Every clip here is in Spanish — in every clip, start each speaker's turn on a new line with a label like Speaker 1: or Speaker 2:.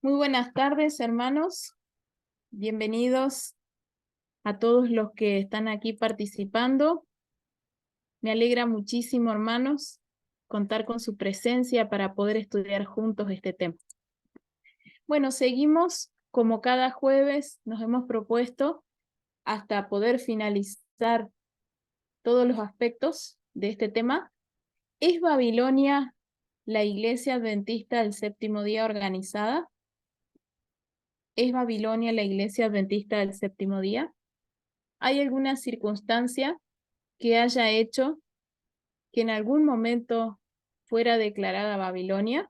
Speaker 1: Muy buenas tardes, hermanos. Bienvenidos a todos los que están aquí participando. Me alegra muchísimo, hermanos, contar con su presencia para poder estudiar juntos este tema. Bueno, seguimos como cada jueves nos hemos propuesto hasta poder finalizar todos los aspectos de este tema. ¿Es Babilonia la Iglesia Adventista del Séptimo Día organizada? ¿Es Babilonia la Iglesia Adventista del Séptimo Día? ¿Hay alguna circunstancia que haya hecho que en algún momento fuera declarada Babilonia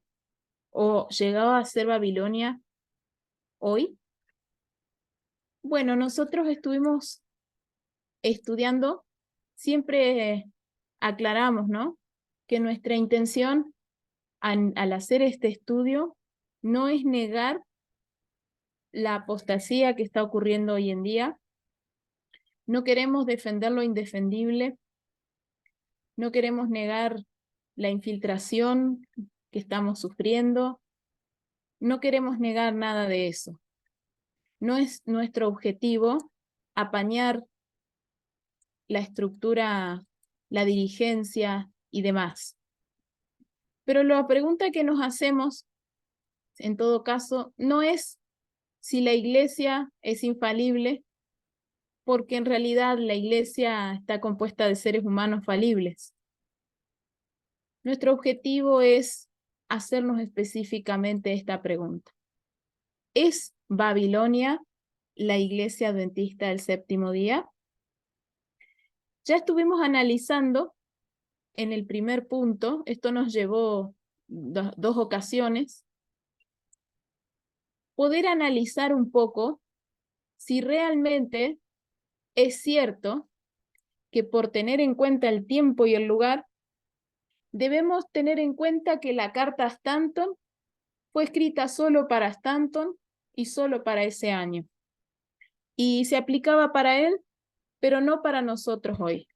Speaker 1: o llegaba a ser Babilonia hoy? Bueno, nosotros estuvimos estudiando, siempre aclaramos, ¿no? Que nuestra intención al hacer este estudio no es negar la apostasía que está ocurriendo hoy en día. No queremos defender lo indefendible. No queremos negar la infiltración que estamos sufriendo. No queremos negar nada de eso. No es nuestro objetivo apañar la estructura, la dirigencia y demás. Pero la pregunta que nos hacemos, en todo caso, no es si la iglesia es infalible, porque en realidad la iglesia está compuesta de seres humanos falibles. Nuestro objetivo es hacernos específicamente esta pregunta. ¿Es Babilonia la Iglesia Adventista del Séptimo Día? Ya estuvimos analizando en el primer punto, esto nos llevó dos ocasiones, poder analizar un poco si realmente es cierto que por tener en cuenta el tiempo y el lugar, debemos tener en cuenta que la carta a Stanton fue escrita solo para Stanton y solo para ese año. Y se aplicaba para él, pero no para nosotros hoy.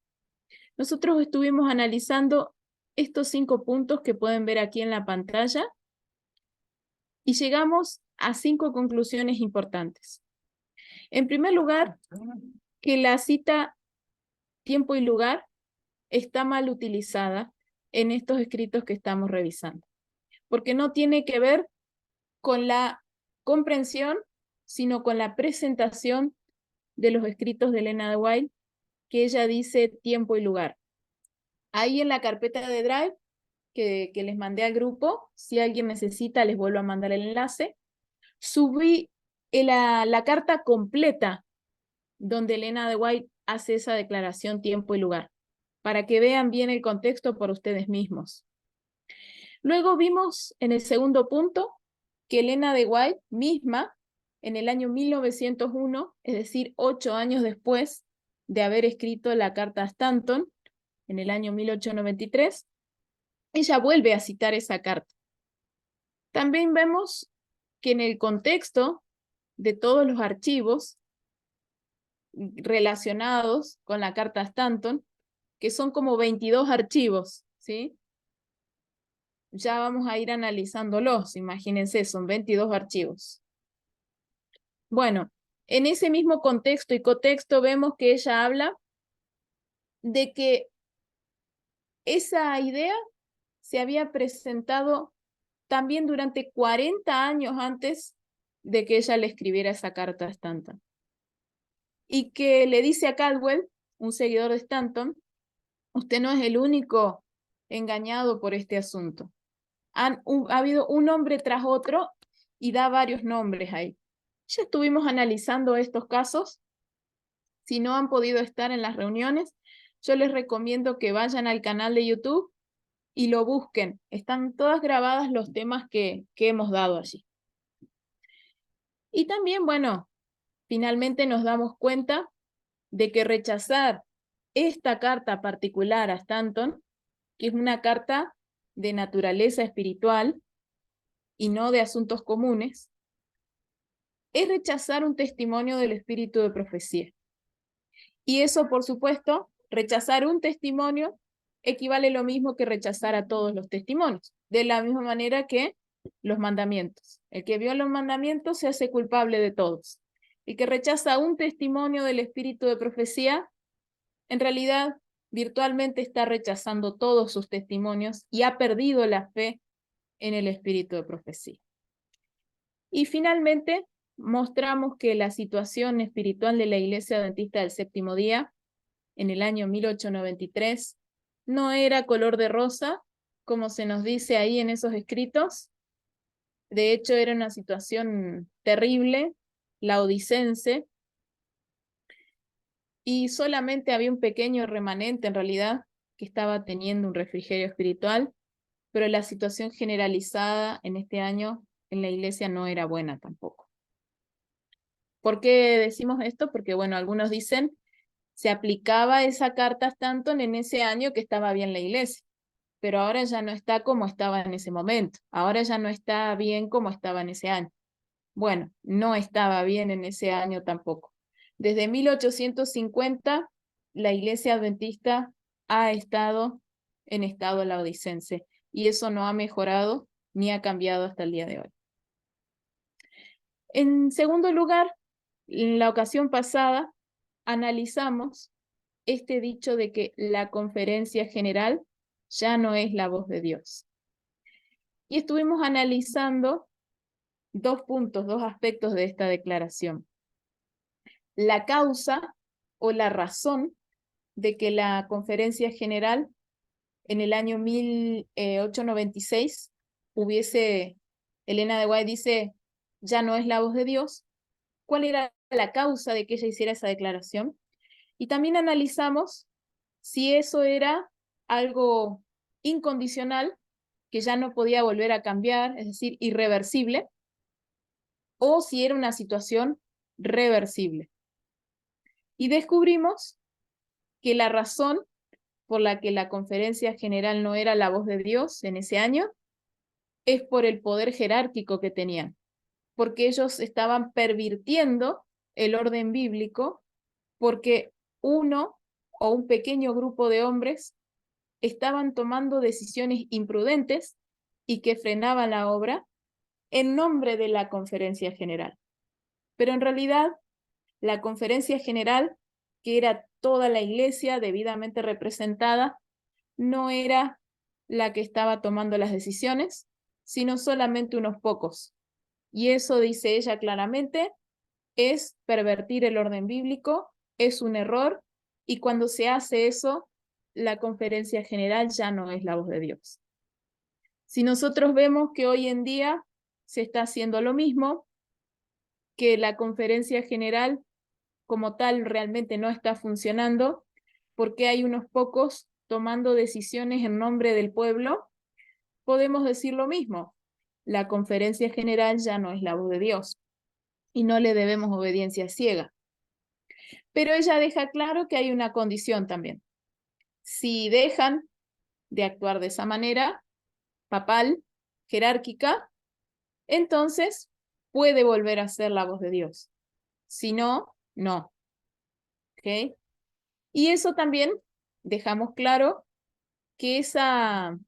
Speaker 1: Nosotros estuvimos analizando estos 5 puntos que pueden ver aquí en la pantalla y llegamos a 5 conclusiones importantes. En primer lugar, que la cita tiempo y lugar está mal utilizada en estos escritos que estamos revisando, porque no tiene que ver con la comprensión, sino con la presentación de los escritos de Elena de White, que ella dice tiempo y lugar. Ahí en la carpeta de Drive que les mandé al grupo, si alguien necesita les vuelvo a mandar el enlace, subí la carta completa donde Elena de White hace esa declaración tiempo y lugar, para que vean bien el contexto por ustedes mismos. Luego vimos en el segundo punto que Elena de White misma, en el año 1901, es decir, 8 años después de haber escrito la carta a Stanton, en el año 1893, ella vuelve a citar esa carta. También vemos que en el contexto de todos los archivos relacionados con la carta a Stanton, que son como 22 archivos, ¿sí? Ya vamos a ir analizándolos, imagínense, son 22 archivos. Bueno, en ese mismo contexto y contexto vemos que ella habla de que esa idea se había presentado también durante 40 años antes de que ella le escribiera esa carta a Stanton. Y que le dice a Caldwell, un seguidor de Stanton, usted no es el único engañado por este asunto. Ha habido un nombre tras otro y da varios nombres ahí. Ya estuvimos analizando estos casos. Si no han podido estar en las reuniones, yo les recomiendo que vayan al canal de YouTube y lo busquen. Están todas grabadas los temas que hemos dado allí. Y también, bueno, finalmente nos damos cuenta de que rechazar esta carta particular a Stanton, que es una carta de naturaleza espiritual y no de asuntos comunes, es rechazar un testimonio del espíritu de profecía. Y eso, por supuesto, rechazar un testimonio equivale lo mismo que rechazar a todos los testimonios. De la misma manera que los mandamientos. El que viola los mandamientos se hace culpable de todos. El que rechaza un testimonio del espíritu de profecía, en realidad virtualmente está rechazando todos sus testimonios y ha perdido la fe en el espíritu de profecía. Y finalmente mostramos que la situación espiritual de la Iglesia Adventista del Séptimo Día en el año 1893 no era color de rosa, como se nos dice ahí en esos escritos. De hecho, era una situación terrible, laodicense, y solamente había un pequeño remanente en realidad que estaba teniendo un refrigerio espiritual, pero la situación generalizada en este año en la iglesia no era buena tampoco. ¿Por qué decimos esto? Porque, bueno, algunos dicen se aplicaba esa carta tanto en ese año que estaba bien la iglesia, pero ahora ya no está como estaba en ese momento, ahora ya no está bien como estaba en ese año. Bueno, no estaba bien en ese año tampoco. Desde 1850, la iglesia adventista ha estado en estado laodicense y eso no ha mejorado ni ha cambiado hasta el día de hoy. En segundo lugar, en la ocasión pasada, analizamos este dicho de que la conferencia general ya no es la voz de Dios. Y estuvimos analizando dos puntos, dos aspectos de esta declaración. La causa o la razón de que la conferencia general en el año 1896 hubiese, Elena de White dice, ya no es la voz de Dios. ¿Cuál era la causa de que ella hiciera esa declaración? Y también analizamos si eso era algo incondicional, que ya no podía volver a cambiar, es decir, irreversible, o si era una situación reversible. Y descubrimos que la razón por la que la conferencia general no era la voz de Dios en ese año es por el poder jerárquico que tenían, porque ellos estaban pervirtiendo el orden bíblico, porque uno o un pequeño grupo de hombres estaban tomando decisiones imprudentes y que frenaban la obra en nombre de la conferencia general. Pero en realidad, la conferencia general, que era toda la iglesia debidamente representada, no era la que estaba tomando las decisiones, sino solamente unos pocos. Y eso, dice ella claramente, es pervertir el orden bíblico, es un error, y cuando se hace eso, la conferencia general ya no es la voz de Dios. Si nosotros vemos que hoy en día se está haciendo lo mismo, que la conferencia general como tal realmente no está funcionando, porque hay unos pocos tomando decisiones en nombre del pueblo, podemos decir lo mismo. La conferencia general ya no es la voz de Dios y no le debemos obediencia ciega. Pero ella deja claro que hay una condición también. Si dejan de actuar de esa manera, papal, jerárquica, entonces puede volver a ser la voz de Dios. Si no, no. ¿Okay? Y eso también dejamos claro que esa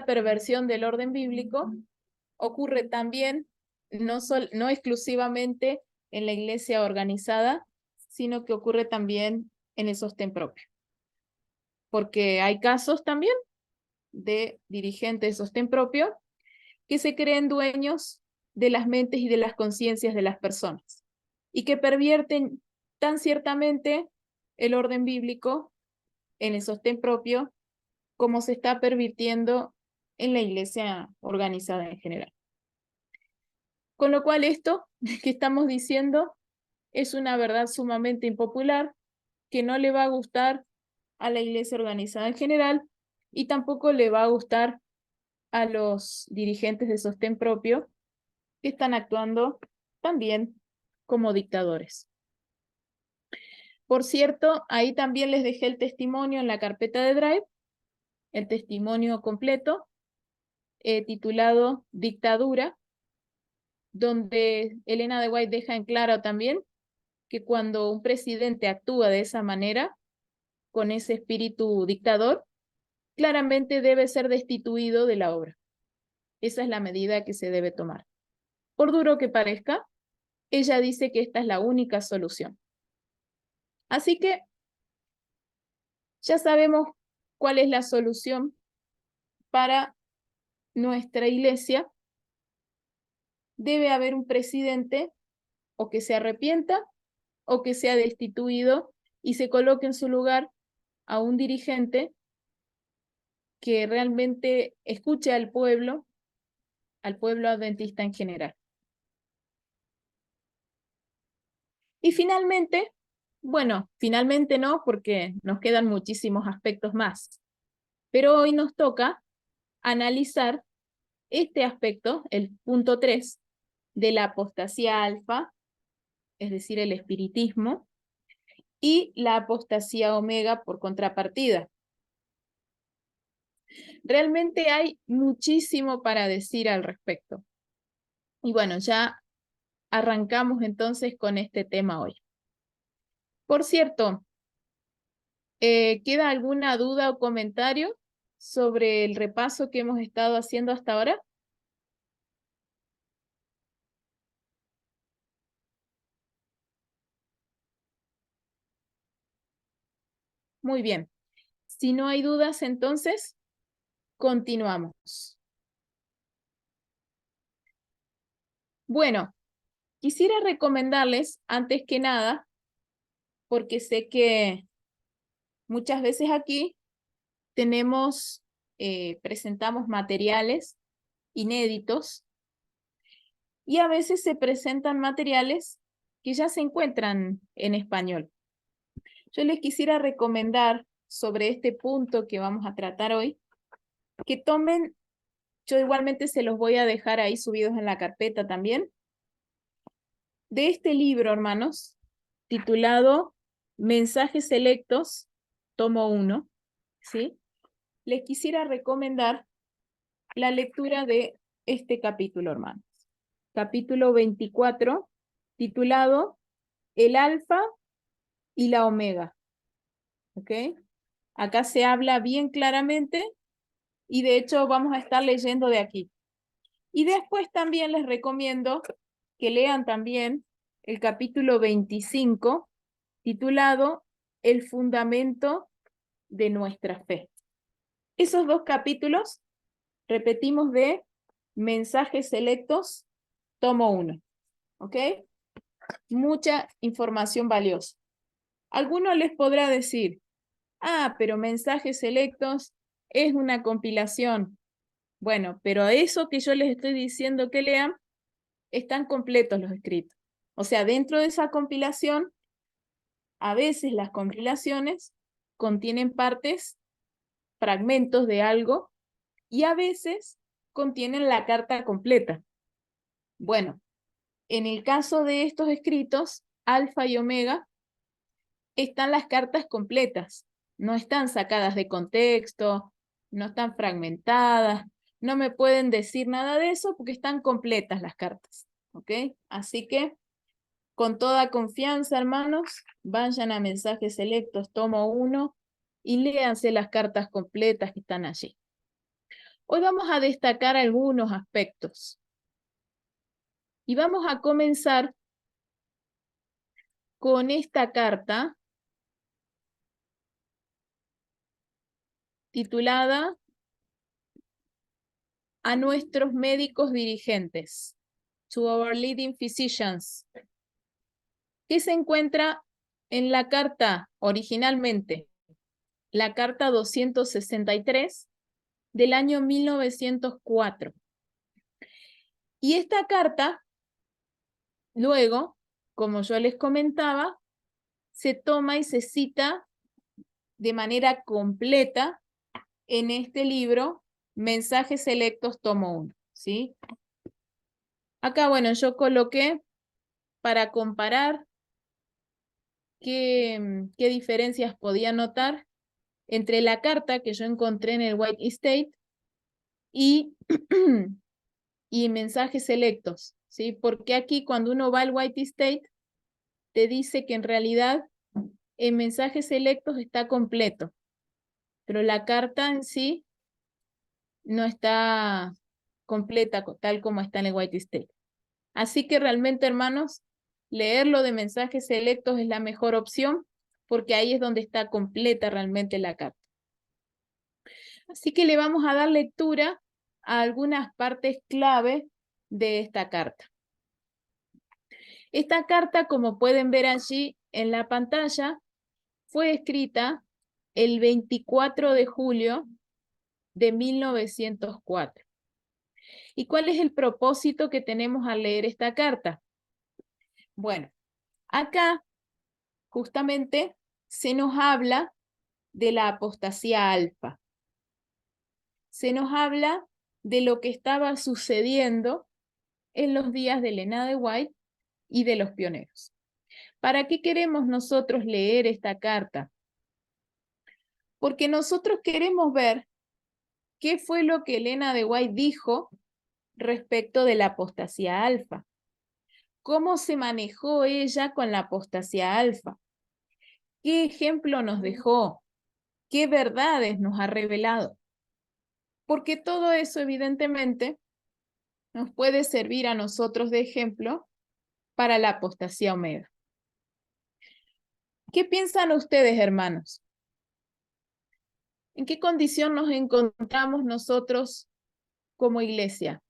Speaker 1: perversión del orden bíblico ocurre también, no exclusivamente en la iglesia organizada, sino que ocurre también en el sostén propio. Porque hay casos también de dirigentes de sostén propio que se creen dueños de las mentes y de las conciencias de las personas y que pervierten tan ciertamente el orden bíblico en el sostén propio como se está pervirtiendo en la iglesia organizada en general. Con lo cual esto que estamos diciendo es una verdad sumamente impopular que no le va a gustar a la iglesia organizada en general y tampoco le va a gustar a los dirigentes de sostén propio que están actuando también como dictadores. Por cierto, ahí también les dejé el testimonio en la carpeta de Drive, el testimonio completo, titulado Dictadura, donde Elena de White deja en claro también que cuando un presidente actúa de esa manera, con ese espíritu dictador, claramente debe ser destituido de la obra. Esa es la medida que se debe tomar. Por duro que parezca, ella dice que esta es la única solución. Así que ya sabemos cuál es la solución para nuestra iglesia. Debe haber un presidente o que se arrepienta o que sea destituido y se coloque en su lugar a un dirigente que realmente escuche al pueblo adventista en general. Y finalmente, bueno, finalmente no, porque nos quedan muchísimos aspectos más, pero hoy nos toca analizar este aspecto, el punto 3, de la apostasía alfa, es decir, el espiritismo, y la apostasía omega por contrapartida. Realmente hay muchísimo para decir al respecto. Y bueno, ya arrancamos entonces con este tema hoy. Por cierto, ¿queda alguna duda o comentario sobre el repaso que hemos estado haciendo hasta ahora? Muy bien. Si no hay dudas, entonces continuamos. Bueno, quisiera recomendarles, antes que nada, porque sé que muchas veces aquí presentamos materiales inéditos y a veces se presentan materiales que ya se encuentran en español. Yo les quisiera recomendar sobre este punto que vamos a tratar hoy, que tomen, yo igualmente se los voy a dejar ahí subidos en la carpeta también, de este libro, hermanos, titulado Mensajes Selectos, tomo 1, ¿sí? Les quisiera recomendar la lectura de este capítulo, hermanos. Capítulo 24, titulado El Alfa y la Omega. ¿Ok? Acá se habla bien claramente y de hecho vamos a estar leyendo de aquí. Y después también les recomiendo que lean también el capítulo 25, titulado El fundamento de nuestra fe. Esos dos capítulos, repetimos, de Mensajes Selectos, tomo 1. ¿Ok? Mucha información valiosa. Alguno les podrá decir, pero Mensajes Selectos es una compilación. Bueno, pero eso que yo les estoy diciendo que lean, están completos los escritos. O sea, dentro de esa compilación, a veces las compilaciones contienen partes, fragmentos de algo, y a veces contienen la carta completa. Bueno, en el caso de estos escritos, Alfa y Omega, están las cartas completas, no están sacadas de contexto, no están fragmentadas, no me pueden decir nada de eso porque están completas las cartas, ¿ok? Así que, con toda confianza, hermanos, vayan a Mensajes Selectos, tomo 1, y léanse las cartas completas que están allí. Hoy vamos a destacar algunos aspectos. Y vamos a comenzar con esta carta titulada A nuestros médicos dirigentes, to our leading physicians, que se encuentra en la carta originalmente, la carta 263 del año 1904. Y esta carta, luego, como yo les comentaba, se toma y se cita de manera completa en este libro, Mensajes Selectos, tomo 1, ¿sí? Acá, bueno, yo coloqué para comparar qué diferencias podía notar entre la carta que yo encontré en el White State y, y Mensajes Selectos, ¿sí? Porque aquí cuando uno va al White State, te dice que en realidad en Mensajes Selectos está completo, pero la carta en sí no está completa, tal como está en el White State. Así que realmente, hermanos, leerlo de mensajes selectos es la mejor opción, porque ahí es donde está completa realmente la carta. Así que le vamos a dar lectura a algunas partes clave de esta carta. Esta carta, como pueden ver allí en la pantalla, fue escrita el 24 de julio de 1904. ¿Y cuál es el propósito que tenemos al leer esta carta? Bueno, acá justamente se nos habla de la apostasía alfa. Se nos habla de lo que estaba sucediendo en los días de Elena de White y de los pioneros. ¿Para qué queremos nosotros leer esta carta? Porque nosotros queremos ver qué fue lo que Elena de White dijo respecto de la apostasía alfa. ¿Cómo se manejó ella con la apostasía alfa? ¿Qué ejemplo nos dejó? ¿Qué verdades nos ha revelado? Porque todo eso evidentemente nos puede servir a nosotros de ejemplo para la apostasía omega. ¿Qué piensan ustedes, hermanos? ¿En qué condición nos encontramos nosotros como iglesia?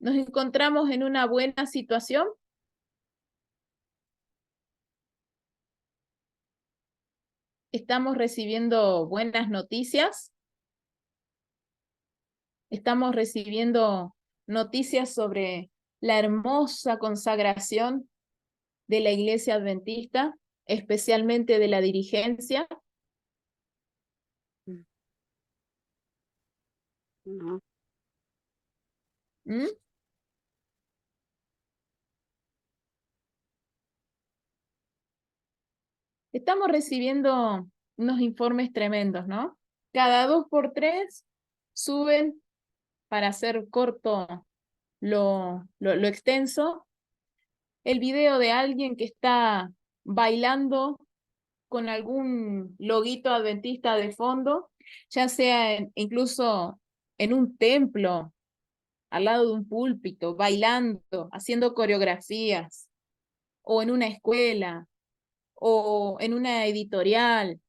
Speaker 1: ¿Nos encontramos en una buena situación? ¿Estamos recibiendo buenas noticias? ¿Estamos recibiendo noticias sobre la hermosa consagración de la iglesia adventista, especialmente de la dirigencia?
Speaker 2: No.
Speaker 1: ¿Mm? Estamos recibiendo unos informes tremendos, ¿no? Cada 2 por 3 suben, para hacer corto lo extenso, el video de alguien que está bailando con algún loguito adventista de fondo, ya sea incluso en un templo, al lado de un púlpito, bailando, haciendo coreografías, o en una escuela, o en una editorial,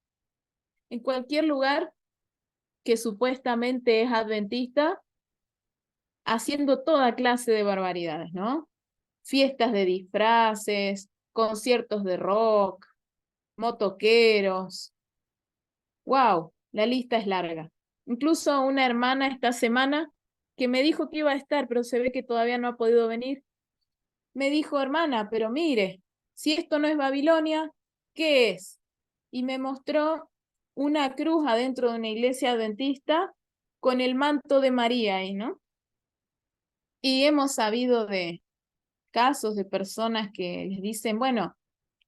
Speaker 1: en cualquier lugar que supuestamente es adventista, haciendo toda clase de barbaridades, ¿no? Fiestas de disfraces, conciertos de rock, motoqueros. ¡Wow! La lista es larga. Incluso una hermana esta semana que me dijo que iba a estar, pero se ve que todavía no ha podido venir, me dijo, hermana, pero mire, si esto no es Babilonia, ¿qué es? Y me mostró una cruz adentro de una iglesia adventista con el manto de María ahí, ¿no? Y hemos sabido de casos de personas que les dicen, bueno,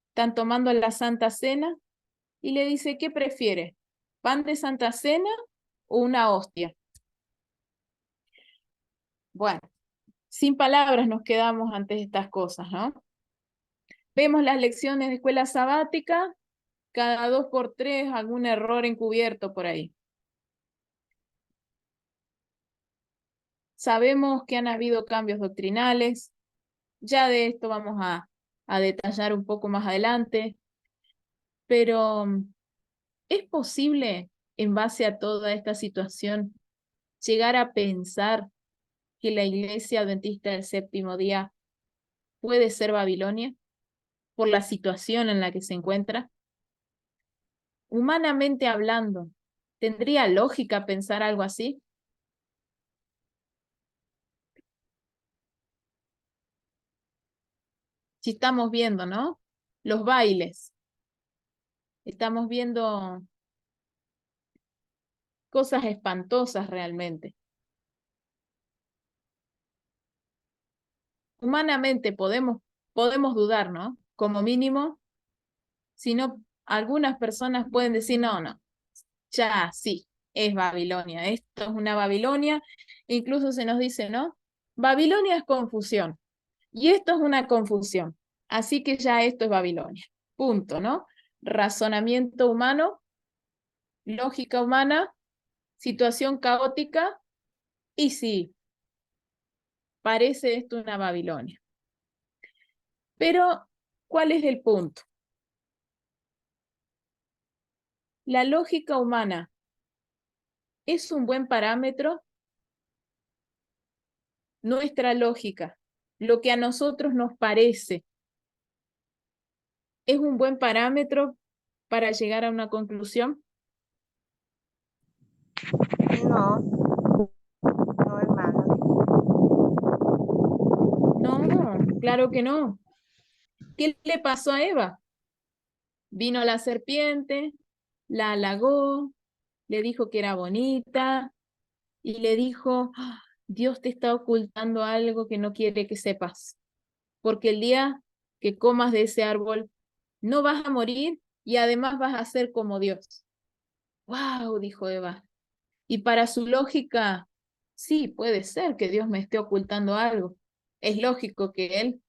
Speaker 1: están tomando la Santa Cena y le dice, ¿qué prefiere? ¿Pan de Santa Cena o una hostia? Bueno, sin palabras nos quedamos ante estas cosas, ¿no? Vemos las lecciones de escuela sabática, cada 2 por 3 algún error encubierto por ahí. Sabemos que han habido cambios doctrinales, ya de esto vamos a detallar un poco más adelante, pero ¿es posible, en base a toda esta situación, llegar a pensar que la Iglesia Adventista del Séptimo Día puede ser Babilonia por la situación en la que se encuentra? Humanamente hablando, ¿tendría lógica pensar algo así? Si estamos viendo, ¿no? Los bailes, estamos viendo cosas espantosas realmente. Humanamente podemos dudar, ¿no? Como mínimo, si no, algunas personas pueden decir, no, no, ya sí, es Babilonia, esto es una Babilonia, incluso se nos dice, ¿no? Babilonia es confusión, y esto es una confusión, así que ya esto es Babilonia, punto, ¿no? Razonamiento humano, lógica humana, situación caótica, y sí, parece esto una Babilonia. Pero, ¿cuál es el punto? La lógica humana es un buen parámetro. Nuestra lógica, lo que a nosotros nos parece, es un buen parámetro para llegar a una conclusión.
Speaker 2: No, no, hermana.
Speaker 1: No, claro que no. ¿Qué le pasó a Eva? Vino la serpiente, la halagó, le dijo que era bonita y le dijo, "Ah, Dios te está ocultando algo que no quiere que sepas, porque el día que comas de ese árbol no vas a morir y además vas a ser como Dios". ¡Wow! Dijo Eva. Y para su lógica, sí, puede ser que Dios me esté ocultando algo. Es lógico que Él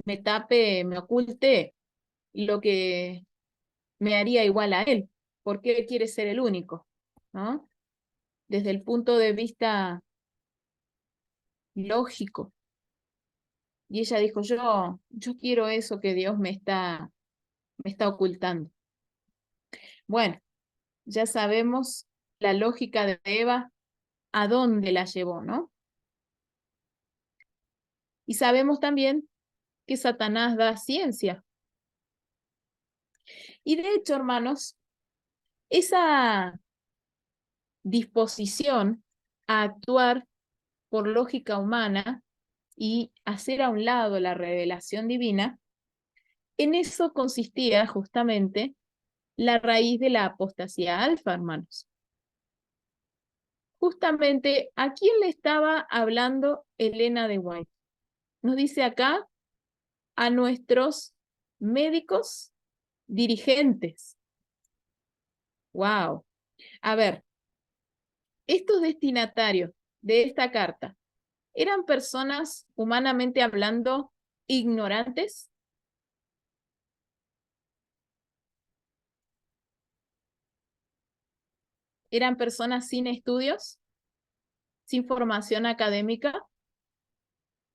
Speaker 1: me tape, me oculte lo que me haría igual a Él, porque Él quiere ser el único, ¿no? Desde el punto de vista lógico. Y ella dijo, yo quiero eso que Dios me está ocultando. Bueno, ya sabemos la lógica de Eva, a dónde la llevó, ¿no? Y sabemos también que Satanás da ciencia. Y de hecho, hermanos, esa disposición a actuar por lógica humana y hacer a un lado la revelación divina, en eso consistía justamente la raíz de la apostasía alfa, hermanos. Justamente, ¿a quién le estaba hablando Elena de White? Nos dice acá a nuestros médicos dirigentes. Wow. A ver, estos destinatarios de esta carta, ¿eran personas, humanamente hablando, ignorantes? ¿Eran personas sin estudios, sin formación académica,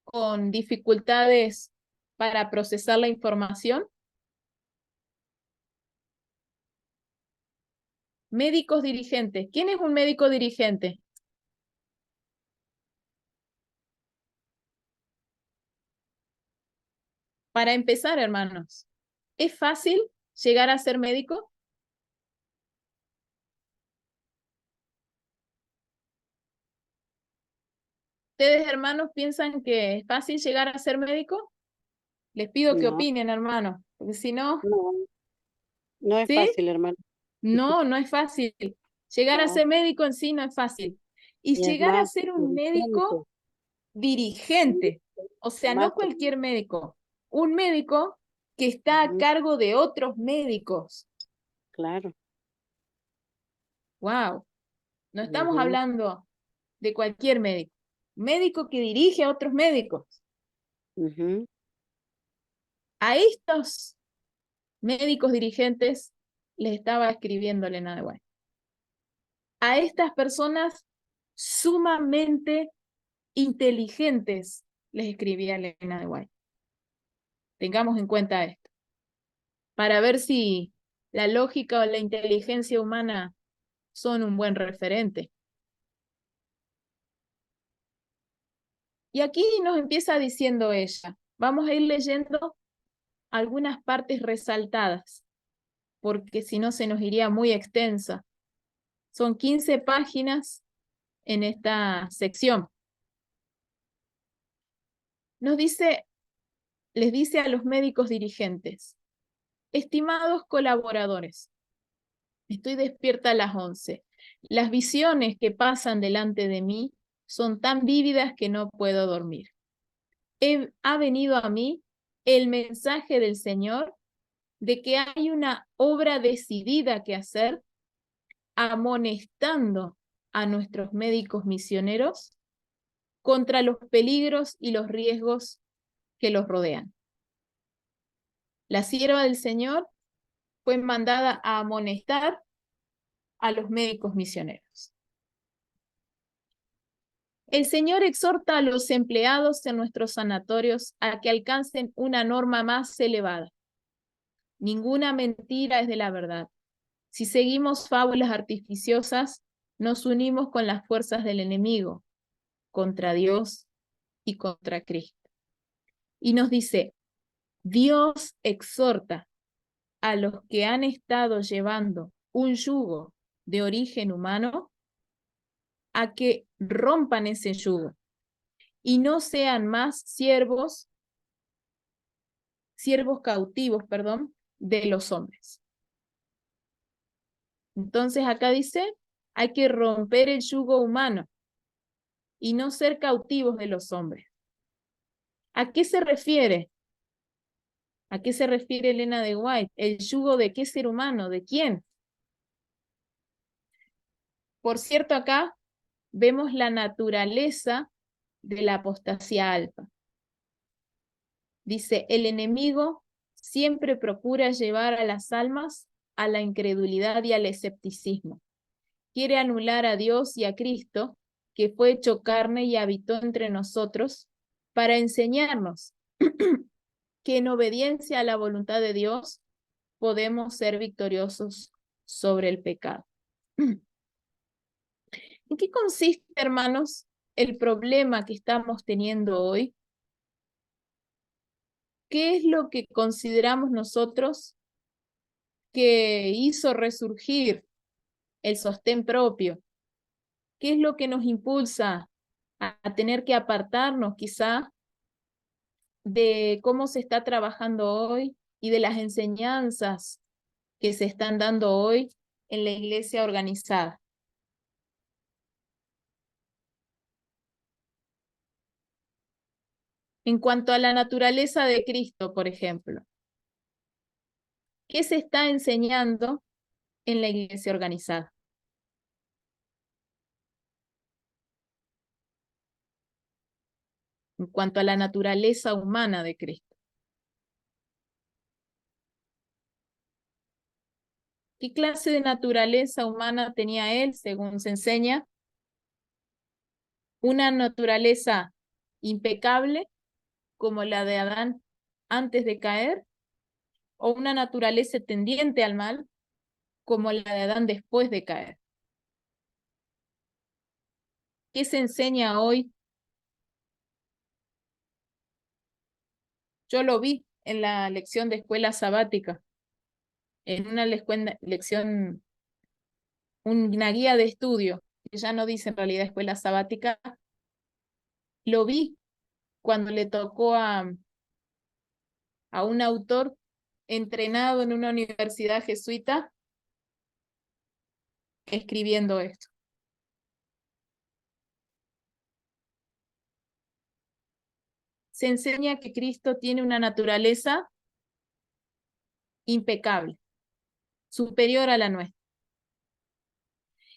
Speaker 1: con dificultades para procesar la información? Médicos dirigentes. ¿Quién es un médico dirigente? Para empezar, hermanos, ¿es fácil llegar a ser médico? ¿Ustedes, hermanos, piensan que es fácil llegar a ser médico? Les pido que
Speaker 2: No,
Speaker 1: opinen, hermanos, porque si no,
Speaker 2: no, no es
Speaker 1: ¿sí?
Speaker 2: fácil, hermano.
Speaker 1: No, no es fácil. Llegar a
Speaker 2: No,
Speaker 1: ser médico en sí no es fácil. Y
Speaker 2: y es
Speaker 1: llegar a
Speaker 2: más
Speaker 1: ser un
Speaker 2: dirigente,
Speaker 1: médico dirigente, o sea,
Speaker 2: más
Speaker 1: no
Speaker 2: to-
Speaker 1: cualquier médico, un médico que está a
Speaker 2: ujú,
Speaker 1: cargo de otros médicos.
Speaker 2: claro.
Speaker 1: Wow, no estamos
Speaker 2: Ujú,
Speaker 1: hablando de cualquier médico, médico que dirige a otros médicos.
Speaker 2: ujú,
Speaker 1: A estos médicos dirigentes les estaba escribiendo Elena de White. A estas personas sumamente inteligentes les escribía Elena de White. Tengamos en cuenta esto, para ver si la lógica o la inteligencia humana son un buen referente. Y aquí nos empieza diciendo ella, vamos a ir leyendo algunas partes resaltadas, porque si no se nos iría muy extensa. Son 15 páginas en esta sección. Nos dice, les dice a los médicos dirigentes, estimados colaboradores, estoy despierta a las 11. Las visiones que pasan delante de mí son tan vívidas que no puedo dormir. Ha venido a mí el mensaje del Señor de que hay una obra decidida que hacer, amonestando a nuestros médicos misioneros contra los peligros y los riesgos que los rodean. La sierva del Señor fue mandada a amonestar a los médicos misioneros. El Señor exhorta a los empleados en nuestros sanatorios a que alcancen una norma más elevada. Ninguna mentira es de la verdad. Si seguimos fábulas artificiosas, nos unimos con las fuerzas del enemigo, contra Dios y contra Cristo. Y nos dice, Dios exhorta a los que han estado llevando un yugo de origen humano a que rompan ese yugo y no sean más siervos cautivos, de los hombres. Entonces acá dice, hay que romper el yugo humano y no ser cautivos de los hombres. ¿A qué se refiere? ¿A qué se refiere Elena de White? ¿El yugo de qué ser humano? ¿De quién? Por cierto, acá vemos la naturaleza de la apostasía alfa. Dice, el enemigo siempre procura llevar a las almas a la incredulidad y al escepticismo. Quiere anular a Dios y a Cristo, que fue hecho carne y habitó entre nosotros, para enseñarnos que en obediencia a la voluntad de Dios podemos ser victoriosos sobre el pecado. ¿En qué consiste, hermanos, el problema que estamos teniendo hoy? ¿Qué es lo que consideramos nosotros que hizo resurgir el sostén propio? ¿Qué es lo que nos impulsa a tener que apartarnos quizá de cómo se está trabajando hoy y de las enseñanzas que se están dando hoy en la iglesia organizada? En cuanto a la naturaleza de Cristo, por ejemplo, ¿qué se está enseñando en la iglesia organizada? En cuanto a la naturaleza humana de Cristo. ¿Qué clase de naturaleza humana tenía él, según se enseña? Una naturaleza impecable, como la de Adán antes de caer, o una naturaleza tendiente al mal, como la de Adán después de caer. ¿Qué se enseña hoy? Yo lo vi en la lección de escuela sabática, en una lección, una guía de estudio, que ya no dice en realidad escuela sabática, lo vi cuando le tocó a un autor entrenado en una universidad jesuita escribiendo esto. Se enseña que Cristo tiene una naturaleza impecable, superior a la nuestra.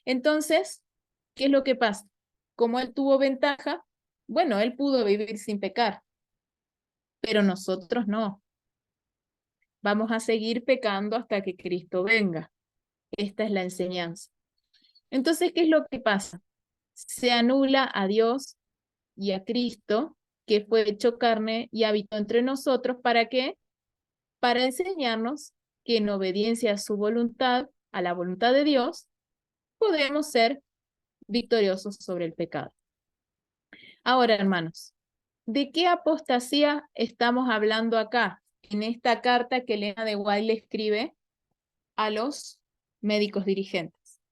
Speaker 1: Entonces, ¿qué es lo que pasa? Como él tuvo ventaja, bueno, él pudo vivir sin pecar, pero nosotros no. Vamos a seguir pecando hasta que Cristo venga. Esta es la enseñanza. Entonces, ¿qué es lo que pasa? Se anula a Dios y a Cristo, que fue hecho carne y habitó entre nosotros. ¿Para qué? Para enseñarnos que en obediencia a su voluntad, a la voluntad de Dios, podemos ser victoriosos sobre el pecado. Ahora, hermanos, ¿de qué apostasía estamos hablando acá? En esta carta que Elena de White le escribe a los médicos dirigentes.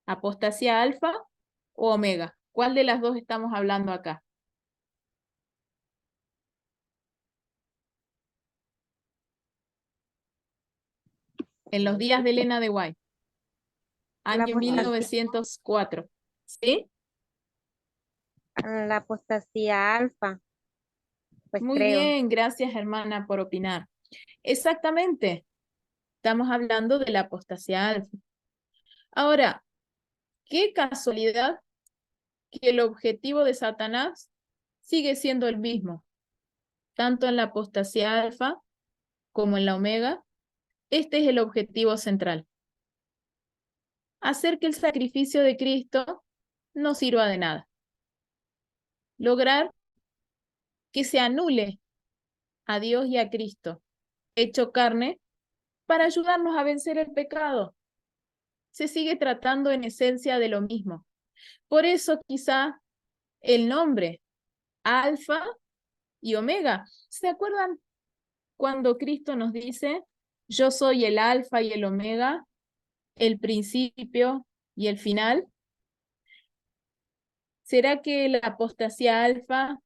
Speaker 1: ¿Apostasía alfa o omega? ¿Cuál de las dos estamos hablando acá? En los días de Elena de White, año 1904. ¿Sí?
Speaker 2: La apostasía alfa, pues
Speaker 1: Muy
Speaker 2: creo.
Speaker 1: bien, gracias hermana por opinar. Exactamente, estamos hablando de la apostasía alfa. Ahora, qué casualidad que el objetivo de Satanás sigue siendo el mismo, tanto en la apostasía alfa como en la omega. Este es el objetivo central: hacer que el sacrificio de Cristo no sirva de nada. Lograr que se anule a Dios y a Cristo, hecho carne, para ayudarnos a vencer el pecado. Se sigue tratando en esencia de lo mismo. Por eso quizá el nombre Alfa y Omega. ¿Se acuerdan cuando Cristo nos dice, yo soy el Alfa y el Omega, el principio y el final? ¿Será que la apostasía Alfa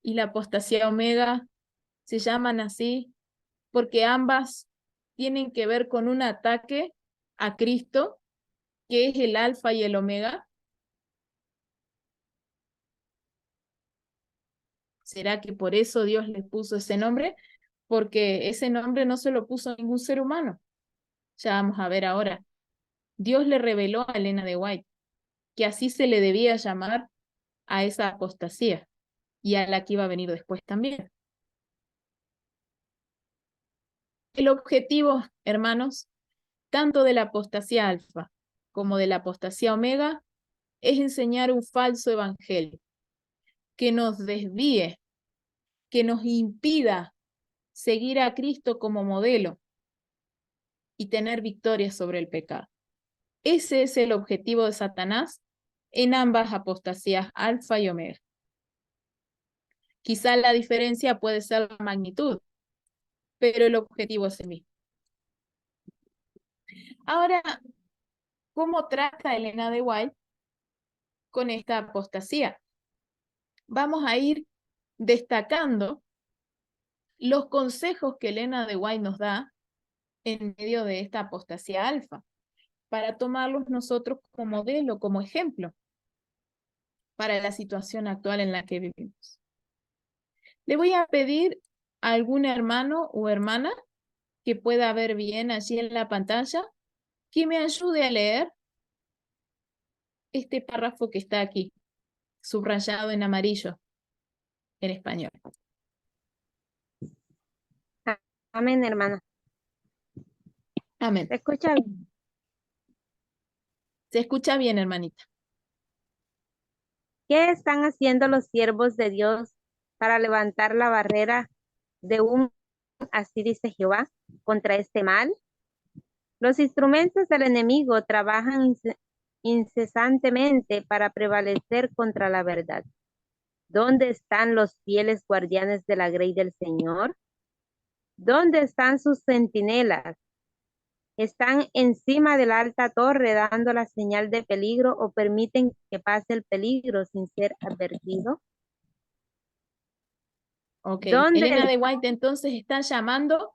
Speaker 1: y la apostasía Omega se llaman así porque ambas tienen que ver con un ataque a Cristo, que es el Alfa y el Omega? ¿Será que por eso Dios les puso ese nombre? Porque ese nombre no se lo puso ningún ser humano. Ya vamos a ver ahora. Dios le reveló a Elena de White que así se le debía llamar a esa apostasía y a la que iba a venir después también. El objetivo, hermanos, tanto de la apostasía alfa como de la apostasía omega, es enseñar un falso evangelio que nos desvíe, que nos impida seguir a Cristo como modelo y tener victoria sobre el pecado. Ese es el objetivo de Satanás en ambas apostasías alfa y omega. Quizá la diferencia puede ser la magnitud, pero el objetivo es el mismo. Ahora, ¿cómo trata Elena de White con esta apostasía? Vamos a ir destacando los consejos que Elena de White nos da en medio de esta apostasía alfa, para tomarlos nosotros como modelo, como ejemplo, para la situación actual en la que vivimos. Le voy a pedir a algún hermano o hermana que pueda ver bien allí en la pantalla, que me ayude a leer este párrafo que está aquí, subrayado en amarillo, en español.
Speaker 2: Amén, hermana.
Speaker 1: Amén.
Speaker 2: ¿Se escucha bien?
Speaker 1: Se escucha bien, hermanita.
Speaker 2: ¿Qué están haciendo los siervos de Dios para levantar la barrera de un, así dice Jehová, contra este mal? Los instrumentos del enemigo trabajan incesantemente para prevalecer contra la verdad. ¿Dónde están los fieles guardianes de la grey del Señor? ¿Dónde están sus centinelas? ¿Están encima de la alta torre dando la señal de peligro o permiten que pase el peligro sin ser advertido?
Speaker 1: Ok,
Speaker 2: ¿Dónde
Speaker 1: Elena de White entonces está llamando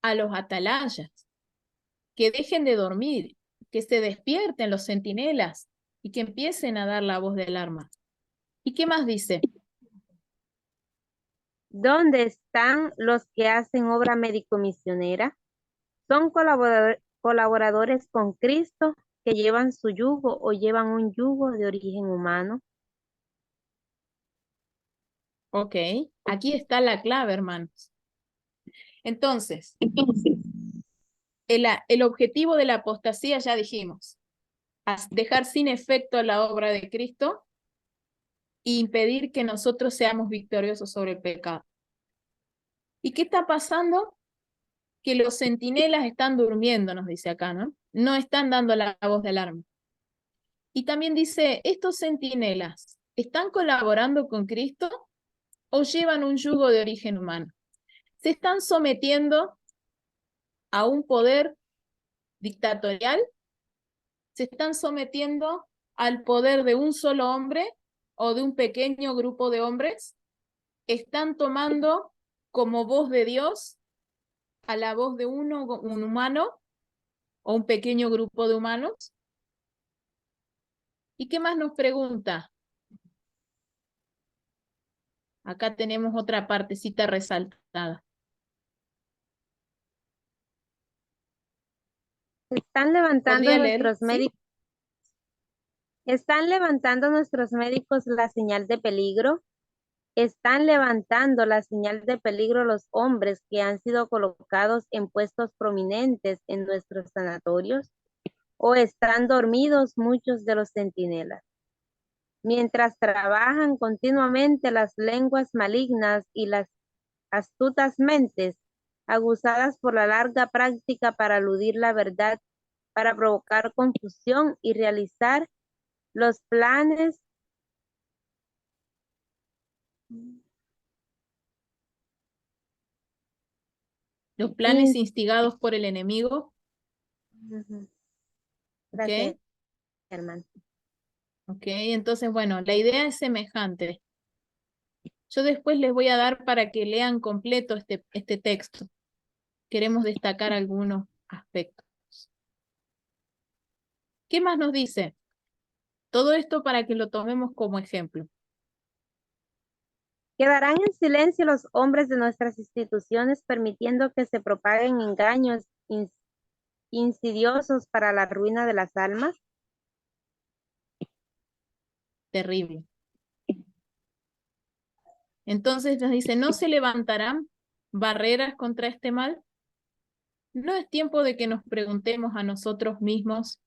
Speaker 1: a los atalayas que dejen de dormir, que se despierten los centinelas y que empiecen a dar la voz del alarma. ¿Y qué más dice?
Speaker 2: ¿Dónde están los que hacen obra médico-misionera? ¿Son colaboradores con Cristo que llevan su yugo o llevan un yugo de origen humano?
Speaker 1: Ok, aquí está la clave, hermanos. Entonces, el objetivo de la apostasía ya dijimos, dejar sin efecto la obra de Cristo e impedir que nosotros seamos victoriosos sobre el pecado. ¿Y qué está pasando? Que los centinelas están durmiendo, nos dice acá, ¿no? No están dando la voz de alarma. Y también dice, ¿estos centinelas están colaborando con Cristo o llevan un yugo de origen humano? ¿Se están sometiendo a un poder dictatorial? ¿Se están sometiendo al poder de un solo hombre o de un pequeño grupo de hombres? ¿Están tomando como voz de Dios a la voz de un humano o un pequeño grupo de humanos? ¿Y qué más nos pregunta? Acá tenemos otra partecita resaltada.
Speaker 2: Están levantando
Speaker 1: ¿Podría leer?
Speaker 2: nuestros
Speaker 1: ¿Sí?
Speaker 2: médicos. ¿Están levantando nuestros médicos la señal de peligro? ¿Están levantando la señal de peligro los hombres que han sido colocados en puestos prominentes en nuestros sanatorios? ¿O están dormidos muchos de los centinelas? mientras trabajan continuamente las lenguas malignas y las astutas mentes, aguzadas por la larga práctica para eludir la verdad, para provocar confusión y realizar los planes
Speaker 1: Los planes instigados por el enemigo.
Speaker 2: Gracias,
Speaker 1: ¿Ok?
Speaker 2: hermano.
Speaker 1: Ok, entonces, bueno, la idea es semejante. Yo después les voy a dar para que lean completo este texto. Queremos destacar algunos aspectos. ¿Qué más nos dice? Todo esto para que lo tomemos como ejemplo.
Speaker 2: Quedarán en silencio los hombres de nuestras instituciones, permitiendo que se propaguen engaños insidiosos para la ruina de las almas.
Speaker 1: Terrible. Entonces nos dice, ¿no se levantarán barreras contra este mal? ¿No es tiempo de que nos preguntemos a nosotros mismos,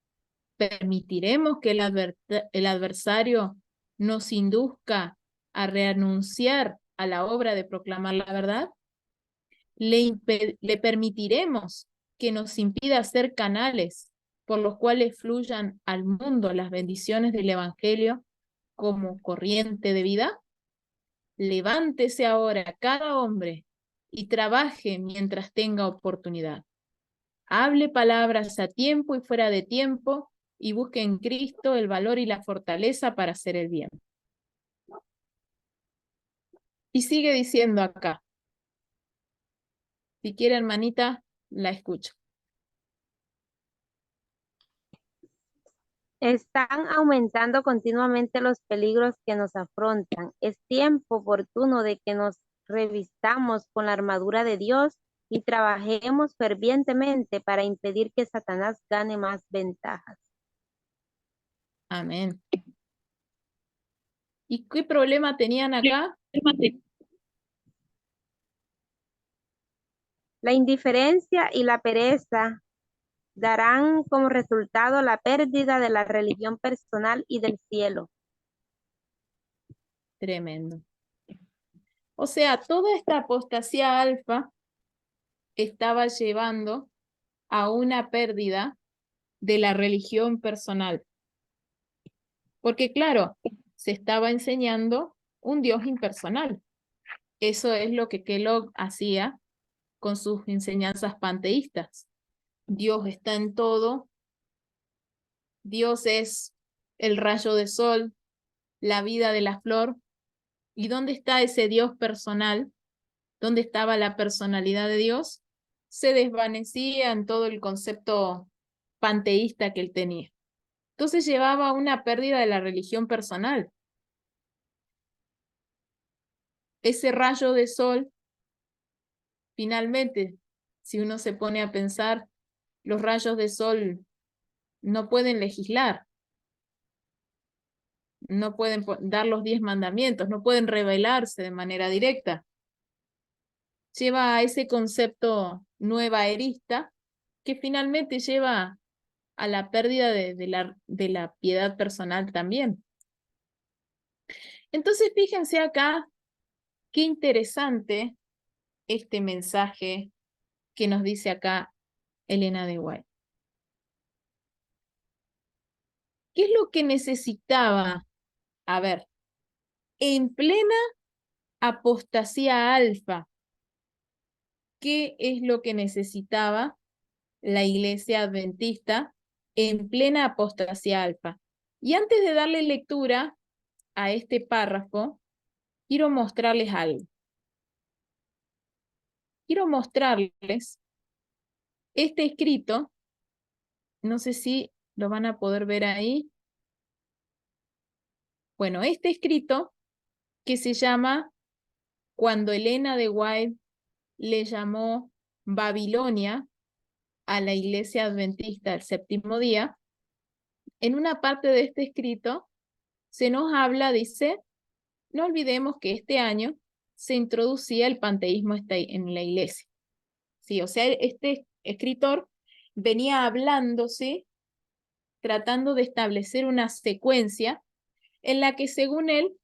Speaker 1: ¿permitiremos que el adversario nos induzca a renunciar a la obra de proclamar la verdad? ¿Le permitiremos que nos impida ser canales por los cuales fluyan al mundo las bendiciones del Evangelio como corriente de vida? Levántese ahora cada hombre y trabaje mientras tenga oportunidad. Hable palabras a tiempo y fuera de tiempo y busque en Cristo el valor y la fortaleza para hacer el bien. Y sigue diciendo acá. Si quiere, hermanita, la escucho.
Speaker 2: Están aumentando continuamente los peligros que nos afrontan. Es tiempo oportuno de que nos revistamos con la armadura de Dios y trabajemos fervientemente para impedir que Satanás gane más ventajas.
Speaker 1: Amén. ¿Y qué problema tenían acá?
Speaker 2: La indiferencia y la pereza darán como resultado la pérdida de la religión personal y del cielo.
Speaker 1: Tremendo. O sea, toda esta apostasía alfa estaba llevando a una pérdida de la religión personal. Porque claro, se estaba enseñando un Dios impersonal. Eso es lo que Kellogg hacía con sus enseñanzas panteístas. Dios está en todo, Dios es el rayo de sol, la vida de la flor. ¿Y dónde está ese Dios personal? ¿Dónde estaba la personalidad de Dios? Se desvanecía en todo el concepto panteísta que él tenía. Entonces llevaba a una pérdida de la religión personal. Ese rayo de sol, finalmente, si uno se pone a pensar, los rayos de sol no pueden legislar, no pueden dar los 10 mandamientos, no pueden revelarse de manera directa. Lleva a ese concepto nueva erista que finalmente lleva a la pérdida de la piedad personal también. Entonces, fíjense acá qué interesante este mensaje que nos dice acá Elena de White. ¿Qué es lo que necesitaba? A ver, en plena apostasía alfa, ¿qué es lo que necesitaba la iglesia adventista en plena apostasía alfa? Y antes de darle lectura a este párrafo, quiero mostrarles algo. Quiero mostrarles este escrito, no sé si lo van a poder ver ahí. Bueno, este escrito que se llama Cuando Elena de White le llamó Babilonia a la iglesia adventista del séptimo día, en una parte de este escrito se nos habla, dice, no olvidemos que este año se introducía el panteísmo en la iglesia. Sí, o sea, este escritor venía hablándose, tratando de establecer una secuencia en la que según él,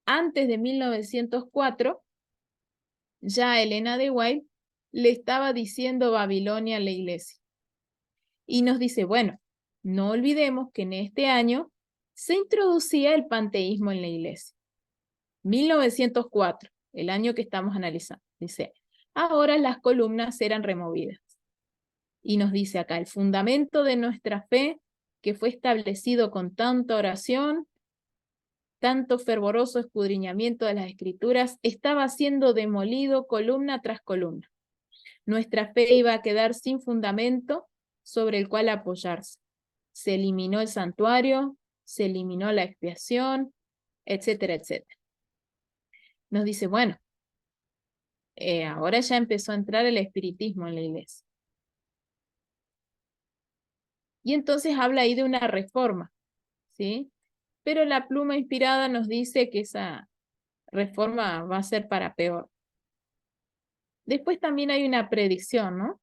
Speaker 1: antes de 1904, ya Elena de White le estaba diciendo Babilonia a la iglesia. Y nos dice, bueno, no olvidemos que en este año se introducía el panteísmo en la iglesia. 1904, el año que estamos analizando. Dice, ahora las columnas eran removidas. Y nos dice acá, el fundamento de nuestra fe, que fue establecido con tanta oración, tanto fervoroso escudriñamiento de las escrituras, estaba siendo demolido columna tras columna. Nuestra fe iba a quedar sin fundamento sobre el cual apoyarse. Se eliminó el santuario, se eliminó la expiación, etcétera, etcétera. Nos dice, bueno, ahora ya empezó a entrar el espiritismo en la iglesia. Y entonces habla ahí de una reforma, ¿sí? Pero la pluma inspirada nos dice que esa reforma va a ser para peor. Después también hay una predicción, ¿no?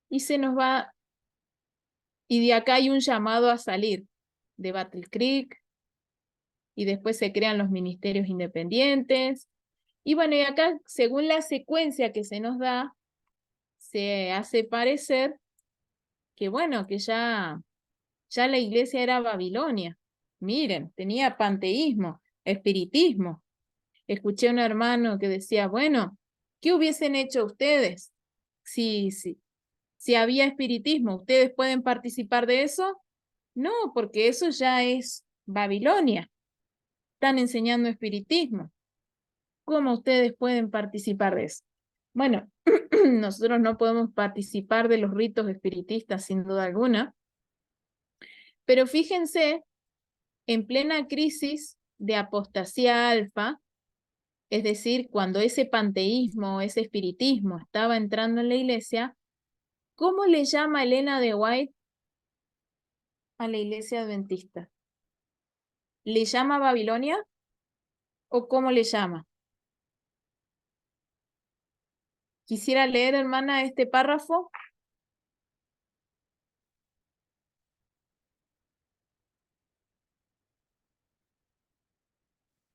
Speaker 1: Y se nos va, y de acá hay un llamado a salir de Battle Creek, y después se crean los ministerios independientes. Y bueno, y acá, según la secuencia que se nos da, se hace parecer que bueno, que ya la iglesia era Babilonia. Miren, tenía panteísmo, espiritismo. Escuché a un hermano que decía, bueno, ¿qué hubiesen hecho ustedes si había espiritismo? ¿Ustedes pueden participar de eso? No, porque eso ya es Babilonia. Están enseñando espiritismo. ¿Cómo ustedes pueden participar de eso? Bueno, nosotros no podemos participar de los ritos espiritistas sin duda alguna, pero fíjense, en plena crisis de apostasía alfa, es decir, cuando ese panteísmo, ese espiritismo estaba entrando en la iglesia, ¿cómo le llama Elena de White a la iglesia adventista? ¿Le llama Babilonia o cómo le llama? Quisiera leer, hermana, este párrafo.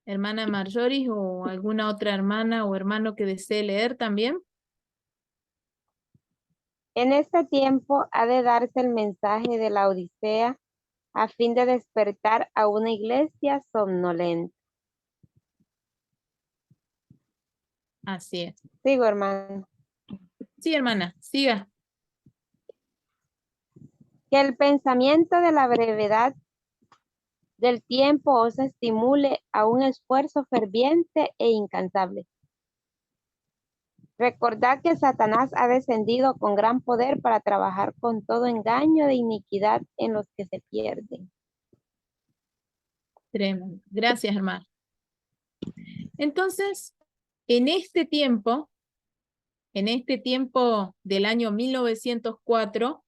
Speaker 1: Hermana Marjorie o alguna otra hermana o hermano que desee leer también.
Speaker 2: En este tiempo ha de darse el mensaje de la Odisea a fin de despertar a una iglesia somnolenta.
Speaker 1: Así es.
Speaker 2: Sigo, hermano.
Speaker 1: Sí, hermana, siga.
Speaker 2: Que el pensamiento de la brevedad del tiempo os estimule a un esfuerzo ferviente e incansable. Recordad que Satanás ha descendido con gran poder para trabajar con todo engaño de iniquidad en los que se pierden.
Speaker 1: Tremendo. Gracias, hermana. Entonces, en este tiempo del año 1904,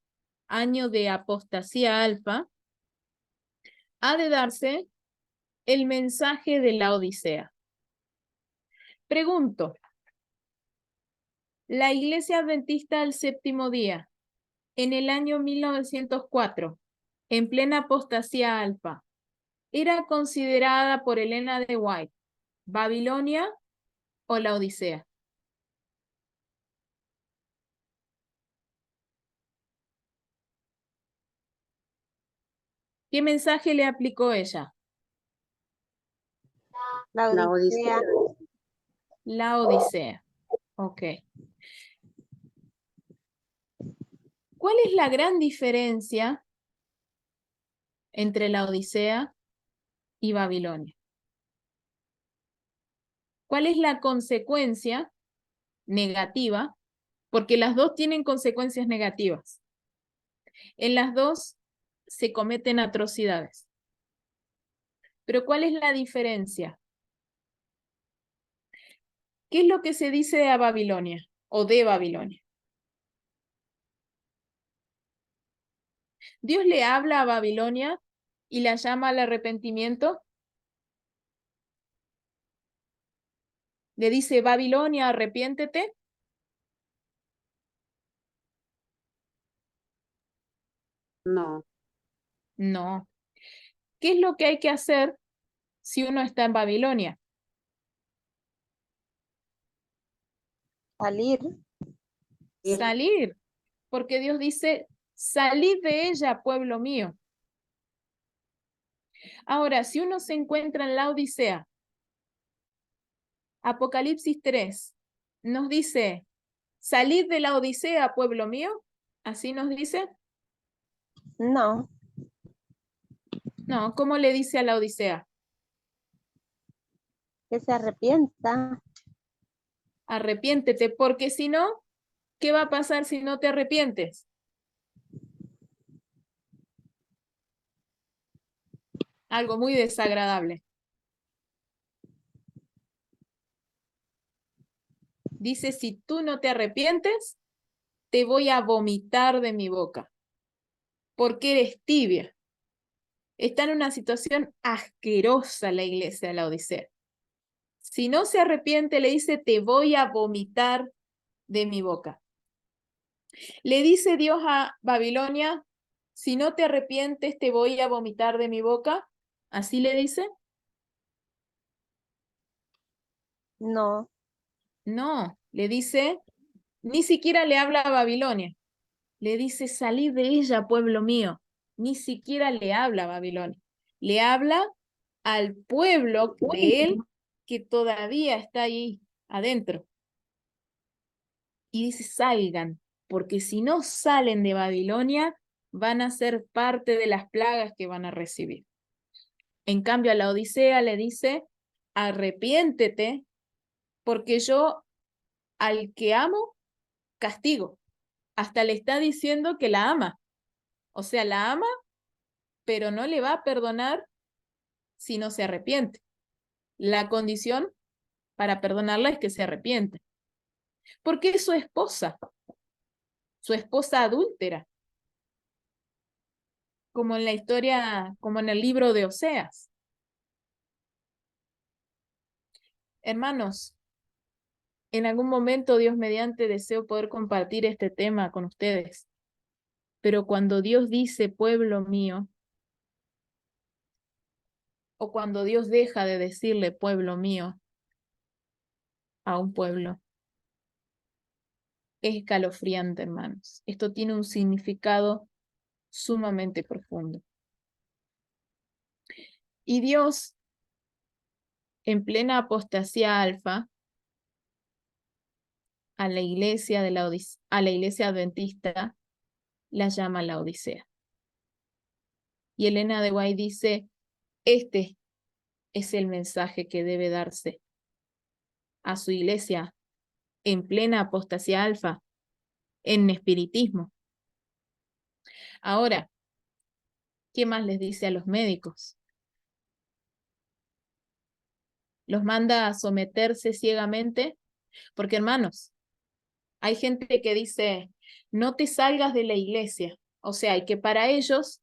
Speaker 1: año de apostasía alfa, ha de darse el mensaje de la Odisea. Pregunto, ¿la Iglesia Adventista del Séptimo Día, en el año 1904, en plena apostasía alfa, era considerada por Elena de White Babilonia o la Odisea? ¿Qué mensaje le aplicó ella?
Speaker 2: La Odisea.
Speaker 1: La Odisea. Ok. ¿Cuál es la gran diferencia entre la Odisea y Babilonia? ¿Cuál es la consecuencia negativa? Porque las dos tienen consecuencias negativas. En las dos se cometen atrocidades. Pero ¿cuál es la diferencia? ¿Qué es lo que se dice a Babilonia o de Babilonia? Dios le habla a Babilonia y la llama al arrepentimiento. Le dice, Babilonia, arrepiéntete.
Speaker 3: No.
Speaker 1: No. ¿qué es lo que hay que hacer si uno está en Babilonia?
Speaker 2: Salir.
Speaker 1: Salir, porque Dios dice, salid de ella, pueblo mío. Ahora, si uno se encuentra en la Odisea, Apocalipsis 3 nos dice, salid de la Odisea, pueblo mío, ¿así nos dice?
Speaker 2: No,
Speaker 1: No, ¿cómo le dice a la Odisea?
Speaker 2: que se arrepienta.
Speaker 1: Arrepiéntete, porque si no, ¿qué va a pasar si no te arrepientes? Algo muy desagradable. Dice, si tú no te arrepientes, te voy a vomitar de mi boca, porque eres tibia. Está en una situación asquerosa la iglesia de la Odisea. Si no se arrepiente, le dice, te voy a vomitar de mi boca. Le dice Dios a Babilonia, si no te arrepientes, te voy a vomitar de mi boca. ¿Así le dice?
Speaker 2: No,
Speaker 1: No, le dice, ni siquiera le habla a Babilonia. Le dice, salid de ella, pueblo mío. Ni siquiera le habla a Babilonia. Le habla al pueblo de él que todavía está ahí adentro. Y dice, salgan, porque si no salen de Babilonia, van a ser parte de las plagas que van a recibir. En cambio, a la Odisea le dice, arrepiéntete, porque yo al que amo, castigo. Hasta le está diciendo que la ama. O sea, la ama, pero no le va a perdonar si no se arrepiente. La condición para perdonarla es que se arrepiente. Porque es su esposa adúltera, como en la historia, como en el libro de Oseas. Hermanos, en algún momento, Dios mediante, deseo poder compartir este tema con ustedes. Pero cuando Dios dice pueblo mío, o cuando Dios deja de decirle pueblo mío a un pueblo, es escalofriante, hermanos. Esto tiene un significado sumamente profundo. Y Dios, en plena apostasía alfa, a la iglesia a la iglesia adventista, la llama la Odisea. Y Elena de White dice, este es el mensaje que debe darse a su iglesia en plena apostasía alfa, en espiritismo. Ahora, ¿qué más les dice a los médicos? Los manda a someterse ciegamente, porque hermanos, hay gente que dice, no te salgas de la iglesia. O sea, y que para ellos,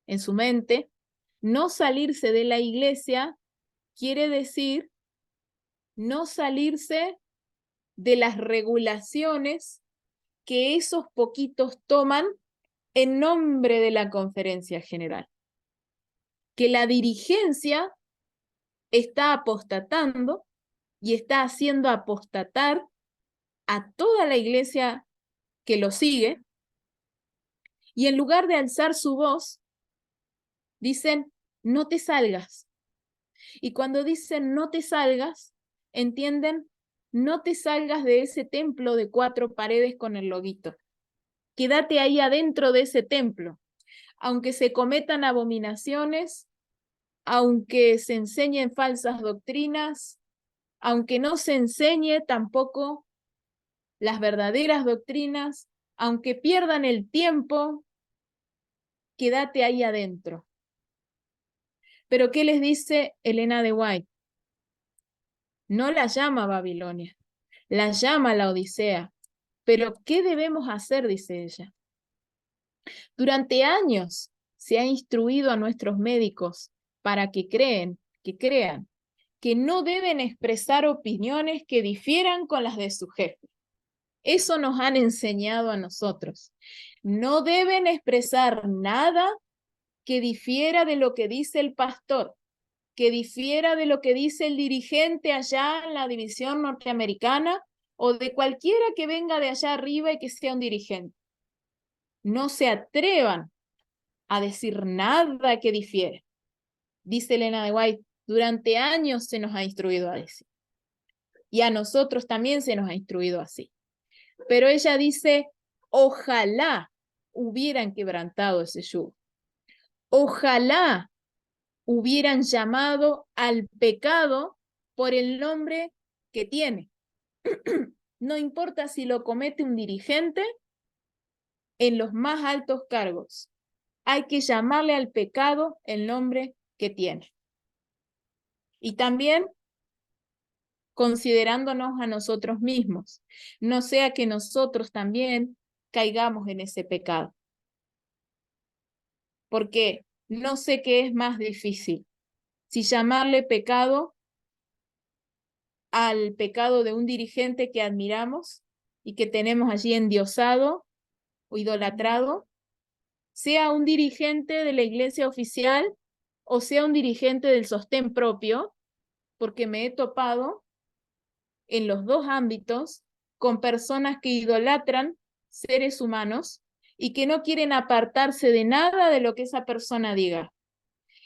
Speaker 1: en su mente, no salirse de la iglesia quiere decir no salirse de las regulaciones que esos poquitos toman en nombre de la conferencia general. Que la dirigencia está apostatando y está haciendo apostatar a toda la iglesia que lo sigue, y en lugar de alzar su voz, dicen, no te salgas. Y cuando dicen no te salgas, entienden, no te salgas de ese templo de 4 paredes con el loguito. Quédate ahí adentro de ese templo. Aunque se cometan abominaciones, aunque se enseñen falsas doctrinas, aunque no se enseñe tampoco las verdaderas doctrinas, aunque pierdan el tiempo, quédate ahí adentro. Pero ¿qué les dice Elena de White? No la llama Babilonia, la llama la Odisea. Pero ¿qué debemos hacer? Dice ella. Durante años se ha instruido a nuestros médicos para que crean que no deben expresar opiniones que difieran con las de su jefe. Eso nos han enseñado a nosotros. No deben expresar nada que difiera de lo que dice el pastor, que difiera de lo que dice el dirigente allá en la división norteamericana o de cualquiera que venga de allá arriba y que sea un dirigente. No se atrevan a decir nada que difiere. Dice Elena de White, durante años se nos ha instruido a decir. Y a nosotros también se nos ha instruido así. Pero ella dice, ojalá hubieran quebrantado ese yugo. Ojalá hubieran llamado al pecado por el nombre que tiene. No importa si lo comete un dirigente en los más altos cargos. Hay que llamarle al pecado el nombre que tiene. Y también considerándonos a nosotros mismos, no sea que nosotros también caigamos en ese pecado. Porque no sé qué es más difícil, si llamarle pecado al pecado de un dirigente que admiramos y que tenemos allí endiosado o idolatrado, sea un dirigente de la iglesia oficial o sea un dirigente del sostén propio, porque me he topado en los dos ámbitos con personas que idolatran seres humanos y que no quieren apartarse de nada de lo que esa persona diga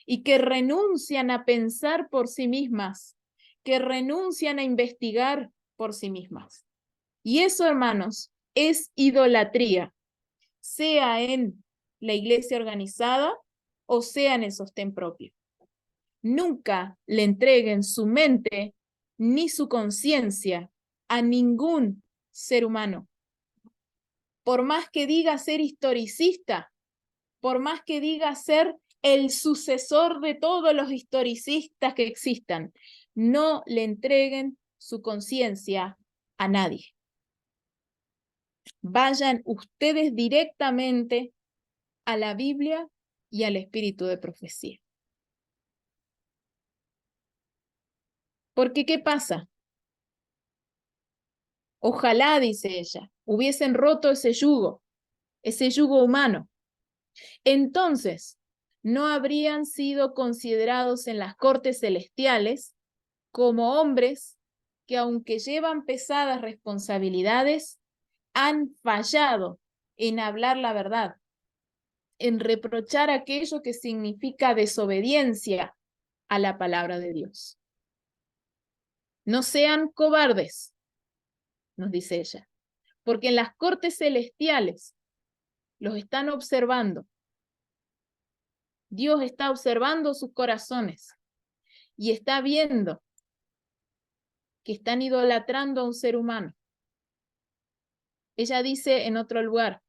Speaker 1: y que renuncian a pensar por sí mismas, que renuncian a investigar por sí mismas. Y eso, hermanos, es idolatría, sea en la iglesia organizada o sea en el sostén propio. Nunca le entreguen su mente ni su conciencia a ningún ser humano. Por más que diga ser historicista, por más que diga ser el sucesor de todos los historicistas que existan, no le entreguen su conciencia a nadie. Vayan ustedes directamente a la Biblia y al espíritu de profecía. Porque, ¿qué pasa? Ojalá, dice ella, hubiesen roto ese yugo humano. Entonces, no habrían sido considerados en las cortes celestiales como hombres que, aunque llevan pesadas responsabilidades, han fallado en hablar la verdad, en reprochar aquello que significa desobediencia a la palabra de Dios. No sean cobardes, nos dice ella, porque en las cortes celestiales los están observando. Dios está observando sus corazones y está viendo que están idolatrando a un ser humano. Ella dice en otro lugar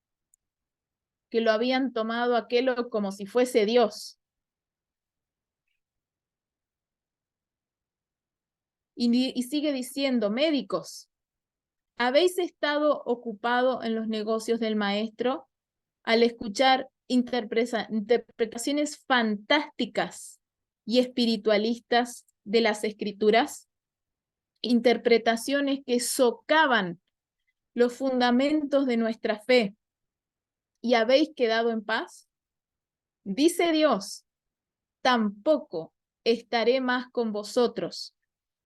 Speaker 1: que lo habían tomado aquello como si fuese Dios. Y sigue diciendo, médicos, ¿habéis estado ocupado en los negocios del maestro al escuchar interpretaciones fantásticas y espiritualistas de las escrituras? Interpretaciones que socavan los fundamentos de nuestra fe y habéis quedado en paz? Dice Dios, tampoco estaré más con vosotros,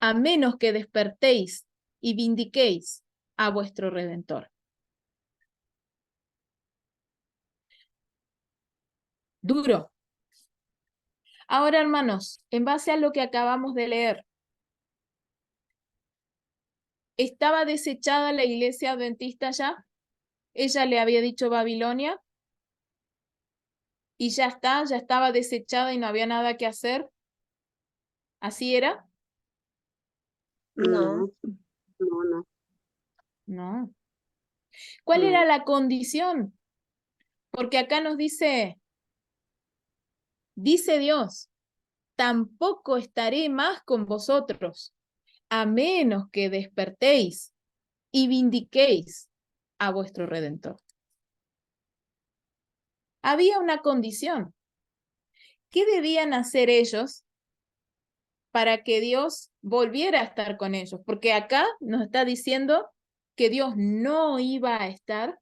Speaker 1: a menos que despertéis y vindiquéis a vuestro Redentor. Duro. Ahora, hermanos, en base a lo que acabamos de leer, ¿estaba desechada la iglesia adventista ya? Ella le había dicho Babilonia y ya está, ya estaba desechada y no había nada que hacer. ¿Así era?
Speaker 2: No.
Speaker 3: No.
Speaker 1: No. ¿Cuál era la condición? Porque acá nos dice Dios, tampoco estaré más con vosotros, a menos que despertéis y vindiquéis a vuestro Redentor. Había una condición. ¿Qué debían hacer ellos para que Dios volviera a estar con ellos? Porque acá nos está diciendo que Dios no iba a estar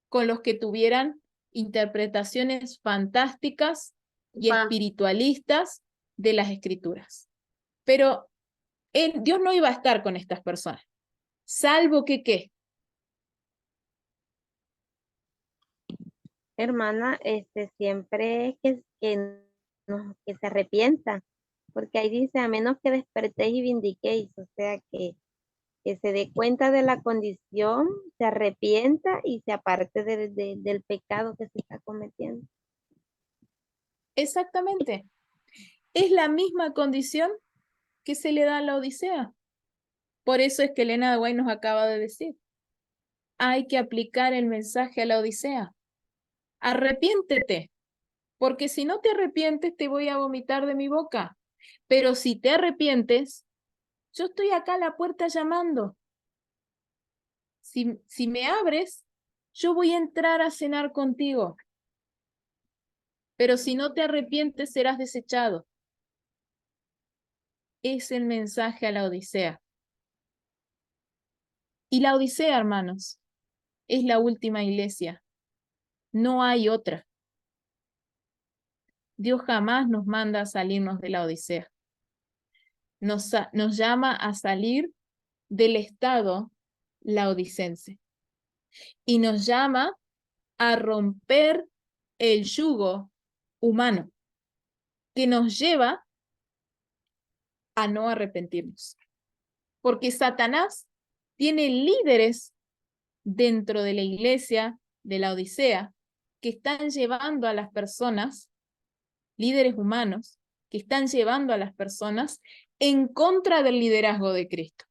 Speaker 1: con los que tuvieran interpretaciones fantásticas y espiritualistas de las Escrituras. Pero Dios no iba a estar con estas personas, salvo que ¿qué?
Speaker 2: Hermana, siempre que se arrepienta, porque ahí dice, a menos que despertéis y vindiquéis, o sea que se dé cuenta de la condición, se arrepienta y se aparte del pecado que se está cometiendo.
Speaker 1: Exactamente. Es la misma condición que se le da a la Odisea. Por eso es que Elena de White nos acaba de decir, hay que aplicar el mensaje a la Odisea. Arrepiéntete, porque si no te arrepientes te voy a vomitar de mi boca. Pero si te arrepientes, yo estoy acá a la puerta llamando. Si me abres, yo voy a entrar a cenar contigo. Pero si no te arrepientes, serás desechado. Es el mensaje a la Odisea. Y la Odisea, hermanos, es la última iglesia. No hay otra. Dios jamás nos manda a salirnos de la Odisea. Nos llama a salir del estado laodicense. Y nos llama a romper el yugo humano que nos lleva a no arrepentirnos. Porque Satanás tiene líderes dentro de la iglesia de la Odisea que están llevando a las personas, líderes humanos, que están llevando a las personas en contra del liderazgo de Cristo.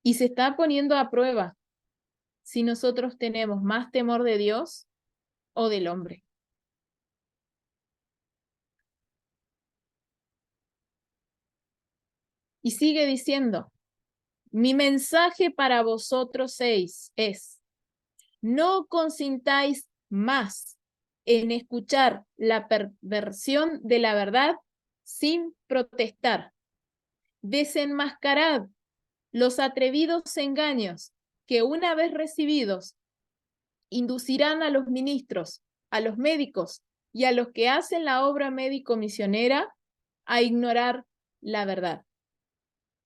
Speaker 1: Y se está poniendo a prueba si nosotros tenemos más temor de Dios o del hombre. Y sigue diciendo, mi mensaje para vosotros es, no consintáis más en escuchar la perversión de la verdad sin protestar. Desenmascarad los atrevidos engaños que una vez recibidos inducirán a los ministros, a los médicos y a los que hacen la obra médico-misionera a ignorar la verdad.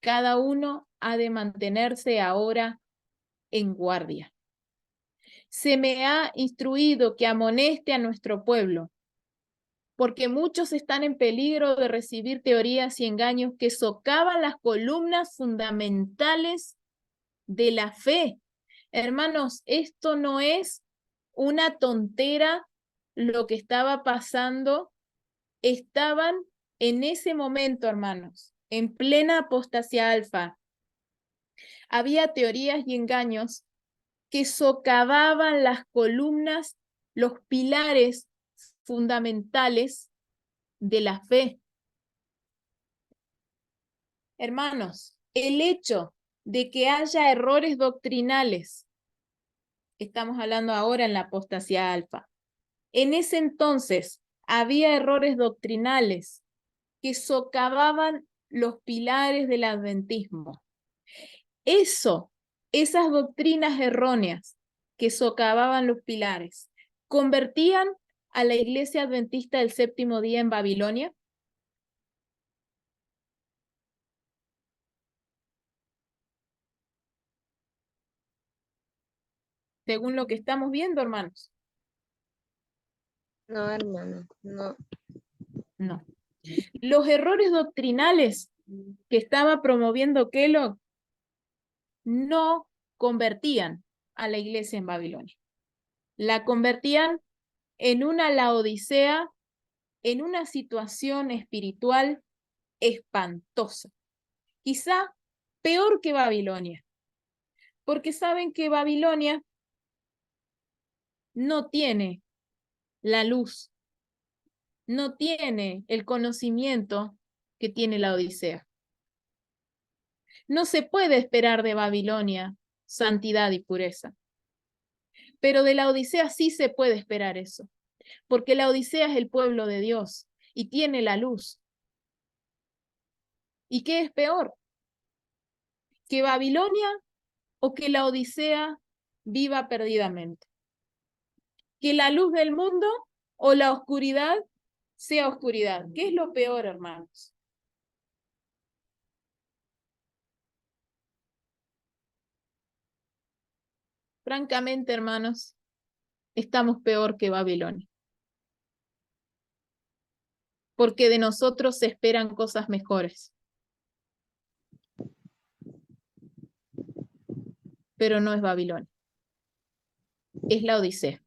Speaker 1: Cada uno ha de mantenerse ahora en guardia. Se me ha instruido que amoneste a nuestro pueblo, porque muchos están en peligro de recibir teorías y engaños que socavan las columnas fundamentales de la fe. Hermanos, esto no es una tontera lo que estaba pasando. Estaban en ese momento, hermanos, en plena apostasía alfa. Había teorías y engaños que socavaban las columnas, los pilares fundamentales de la fe. Hermanos, el hecho de que haya errores doctrinales, estamos hablando ahora en la apostasía alfa, en ese entonces había errores doctrinales que socavaban los pilares del adventismo. Esas doctrinas erróneas que socavaban los pilares, ¿convertían a la iglesia adventista del séptimo día en Babilonia? Según lo que estamos viendo, hermanos.
Speaker 2: No, hermano, no.
Speaker 1: No. Los errores doctrinales que estaba promoviendo Kellogg no convertían a la iglesia en Babilonia. La convertían en una Laodicea, en una situación espiritual espantosa. Quizá peor que Babilonia. Porque saben que Babilonia no tiene la luz, no tiene el conocimiento que tiene la Odisea. No se puede esperar de Babilonia santidad y pureza. Pero de la Odisea sí se puede esperar eso, porque la Odisea es el pueblo de Dios y tiene la luz. ¿Y qué es peor? ¿Que Babilonia o que la Odisea viva perdidamente? ¿Que la luz del mundo o la oscuridad sea oscuridad. ¿Qué es lo peor, hermanos? Francamente, hermanos, estamos peor que Babilonia. Porque de nosotros se esperan cosas mejores. Pero no es Babilonia. Es la Odisea.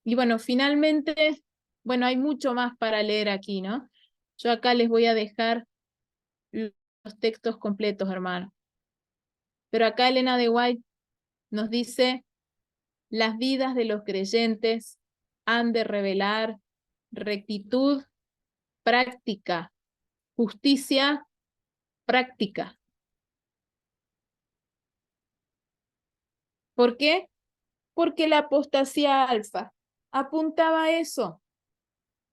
Speaker 1: Y bueno, finalmente, bueno, hay mucho más para leer aquí, ¿no? Yo acá les voy a dejar los textos completos, hermano. Pero acá Elena de White nos dice, las vidas de los creyentes han de revelar rectitud, práctica, justicia, práctica. ¿Por qué? Porque la apostasía alfa apuntaba a eso,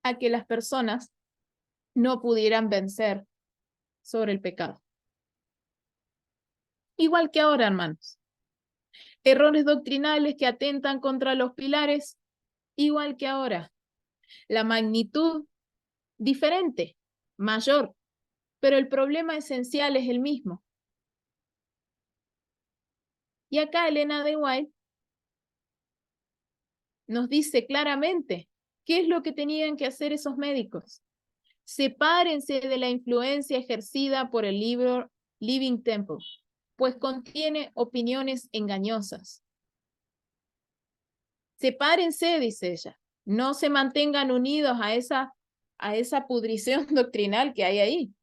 Speaker 1: a que las personas no pudieran vencer sobre el pecado. Igual que ahora, hermanos. Errores doctrinales que atentan contra los pilares, igual que ahora. La magnitud diferente, mayor, pero el problema esencial es el mismo. Y acá Elena de White nos dice claramente qué es lo que tenían que hacer esos médicos. Sepárense de la influencia ejercida por el libro Living Temple, pues contiene opiniones engañosas. Sepárense, dice ella, no se mantengan unidos a esa pudrición doctrinal que hay ahí.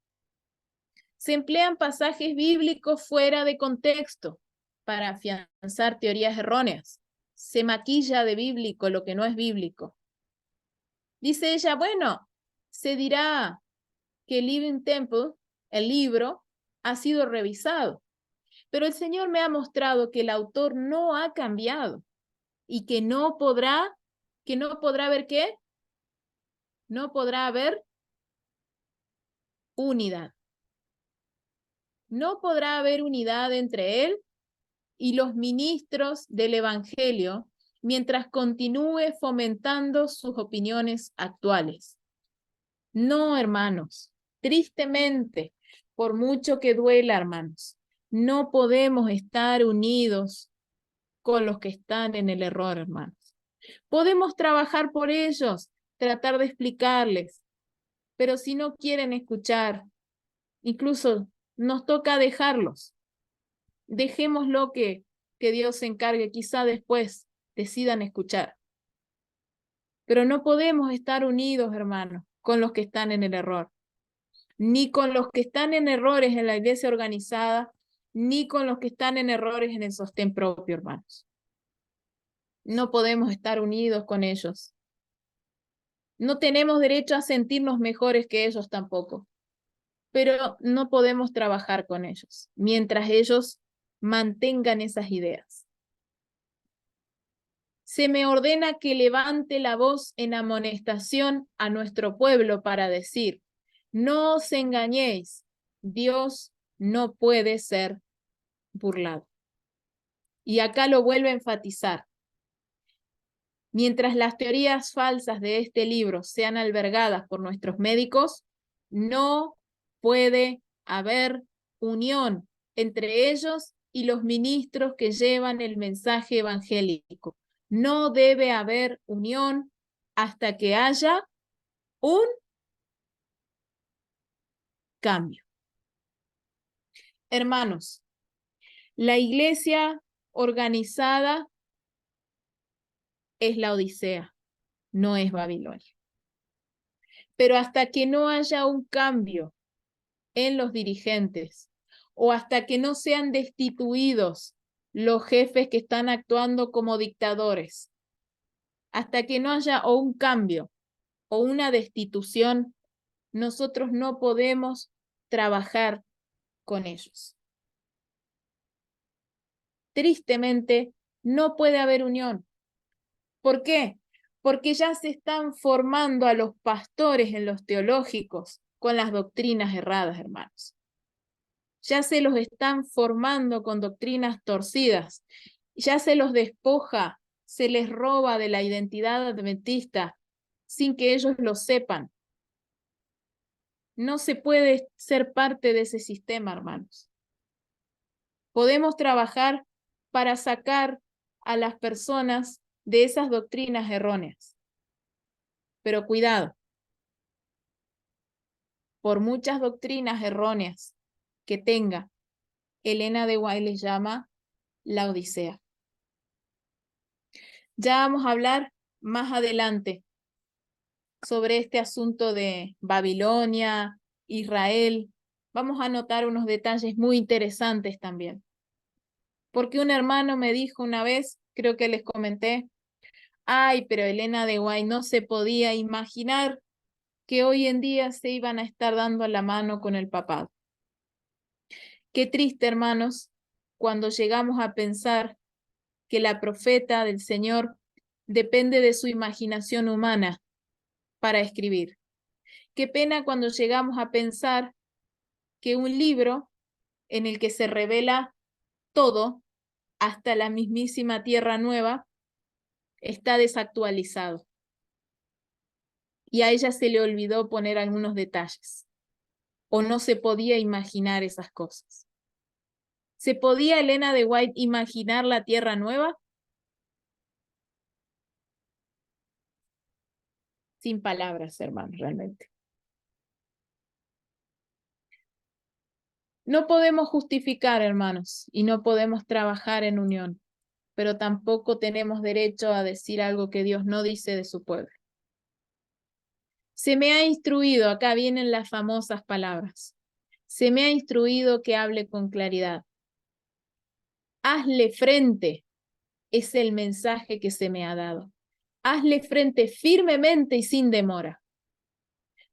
Speaker 1: Se emplean pasajes bíblicos fuera de contexto para afianzar teorías erróneas. Se maquilla de bíblico lo que no es bíblico. Dice ella, bueno, se dirá que Living Temple, el libro, ha sido revisado, pero el Señor me ha mostrado que el autor no ha cambiado y que no podrá haber ¿qué? No podrá haber unidad. No podrá haber unidad entre él y los ministros del Evangelio mientras continúe fomentando sus opiniones actuales. No, hermanos, tristemente, por mucho que duela, hermanos, no podemos estar unidos con los que están en el error, hermanos. Podemos trabajar por ellos, tratar de explicarles, pero si no quieren escuchar, incluso nos toca dejarlos. Dejémoslo que Dios se encargue, quizá después decidan escuchar. Pero no podemos estar unidos, hermanos, con los que están en el error, ni con los que están en errores en la iglesia organizada, ni con los que están en errores en el sostén propio, hermanos. No podemos estar unidos con ellos. No tenemos derecho a sentirnos mejores que ellos tampoco, pero no podemos trabajar con ellos mientras ellos mantengan esas ideas. Se me ordena que levante la voz en amonestación a nuestro pueblo para decir, no os engañéis, Dios no puede ser burlado. Y acá lo vuelve a enfatizar. Mientras las teorías falsas de este libro sean albergadas por nuestros médicos, no puede haber unión entre ellos y los ministros que llevan el mensaje evangélico. No debe haber unión hasta que haya un cambio. Hermanos, la iglesia organizada es la Odisea, no es Babilonia. Pero hasta que no haya un cambio en los dirigentes o hasta que no sean destituidos los jefes que están actuando como dictadores, hasta que no haya o un cambio o una destitución, nosotros no podemos trabajar con ellos. Tristemente, no puede haber unión. ¿Por qué? Porque ya se están formando a los pastores en los teológicos con las doctrinas erradas, hermanos. Ya se los están formando con doctrinas torcidas. Ya se los despoja, se les roba de la identidad adventista sin que ellos lo sepan. No se puede ser parte de ese sistema, hermanos. Podemos trabajar para sacar a las personas de esas doctrinas erróneas. Pero cuidado, por muchas doctrinas erróneas que tenga, Elena de White les llama la Odisea. Ya vamos a hablar más adelante sobre este asunto de Babilonia, Israel. Vamos a notar unos detalles muy interesantes también. Porque un hermano me dijo una vez, creo que les comenté, ay, pero Elena de White no se podía imaginar que hoy en día se iban a estar dando la mano con el papado. Qué triste, hermanos, cuando llegamos a pensar que la profeta del Señor depende de su imaginación humana para escribir. Qué pena cuando llegamos a pensar que un libro en el que se revela todo, hasta la mismísima Tierra Nueva, está desactualizado. Y a ella se le olvidó poner algunos detalles. O no se podía imaginar esas cosas. ¿Se podía Elena de White imaginar la Tierra Nueva? Sin palabras, hermanos, realmente. No podemos justificar, hermanos, y no podemos trabajar en unión, pero tampoco tenemos derecho a decir algo que Dios no dice de su pueblo. Se me ha instruido, acá vienen las famosas palabras, se me ha instruido que hable con claridad. Hazle frente, es el mensaje que se me ha dado. Hazle frente firmemente y sin demora.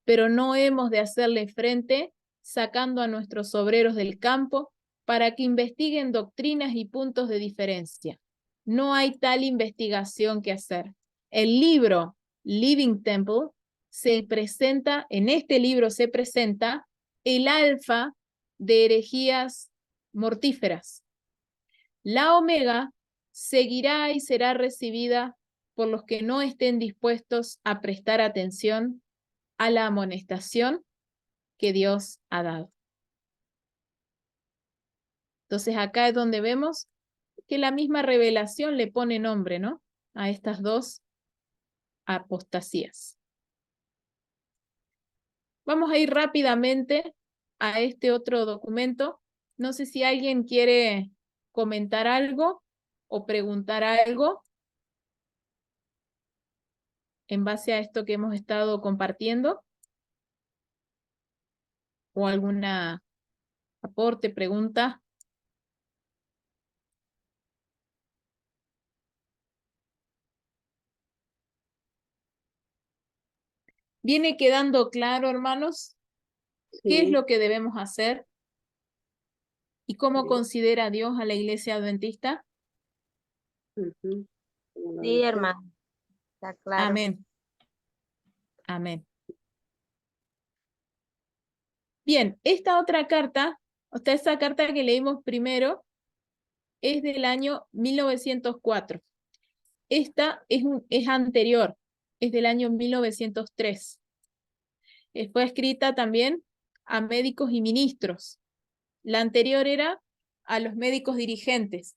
Speaker 1: Pero no hemos de hacerle frente sacando a nuestros obreros del campo para que investiguen doctrinas y puntos de diferencia. No hay tal investigación que hacer. El libro Living Temple se presenta, en este libro se presenta el alfa de herejías mortíferas. La omega seguirá y será recibida por los que no estén dispuestos a prestar atención a la amonestación que Dios ha dado. Entonces acá es donde vemos que la misma revelación le pone nombre, ¿no? A estas dos apostasías. Vamos a ir rápidamente a este otro documento. No sé si alguien quiere comentar algo o preguntar algo en base a esto que hemos estado compartiendo. ¿O alguna aporte, pregunta? ¿Viene quedando claro, hermanos, qué es lo que debemos hacer y cómo considera Dios a la iglesia adventista?
Speaker 2: Sí, hermano, está claro.
Speaker 1: Amén. Amén. Bien, esta otra carta, o sea, esa carta que leímos primero, es del año 1904. Esta es anterior, es del año 1903. Fue escrita también a médicos y ministros. La anterior era a los médicos dirigentes,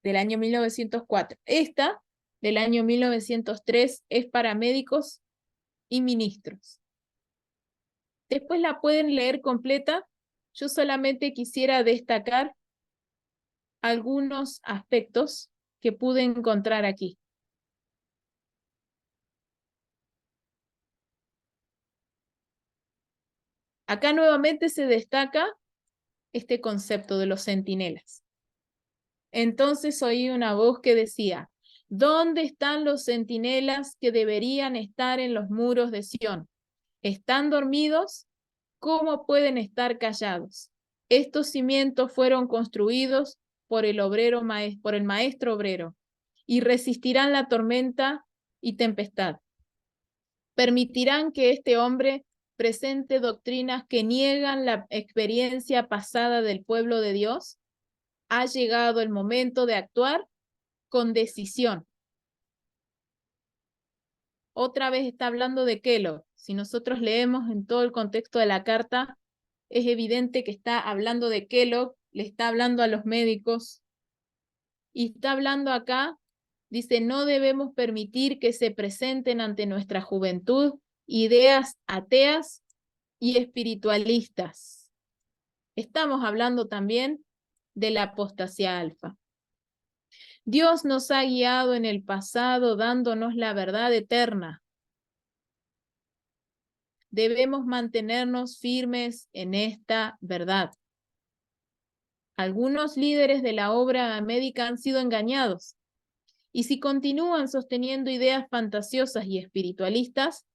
Speaker 1: del año 1904. Esta, del año 1903, es para médicos y ministros. Después la pueden leer completa. Yo solamente quisiera destacar algunos aspectos que pude encontrar aquí. Acá nuevamente se destaca este concepto de los centinelas. Entonces oí una voz que decía, ¿dónde están los centinelas que deberían estar en los muros de Sión? ¿Están dormidos? ¿Cómo pueden estar callados? Estos cimientos fueron construidos por el maestro obrero, y resistirán la tormenta y tempestad. Permitirán que este hombre presente doctrinas que niegan la experiencia pasada del pueblo de Dios, ha llegado el momento de actuar con decisión. Otra vez está hablando de Kellogg. Si nosotros leemos en todo el contexto de la carta, es evidente que está hablando de Kellogg, le está hablando a los médicos, y está hablando acá, dice, no debemos permitir que se presenten ante nuestra juventud ideas ateas y espiritualistas. Estamos hablando también de la apostasía alfa. Dios nos ha guiado en el pasado dándonos la verdad eterna. Debemos mantenernos firmes en esta verdad. Algunos líderes de la obra médica han sido engañados, y si continúan sosteniendo ideas fantasiosas y espiritualistas,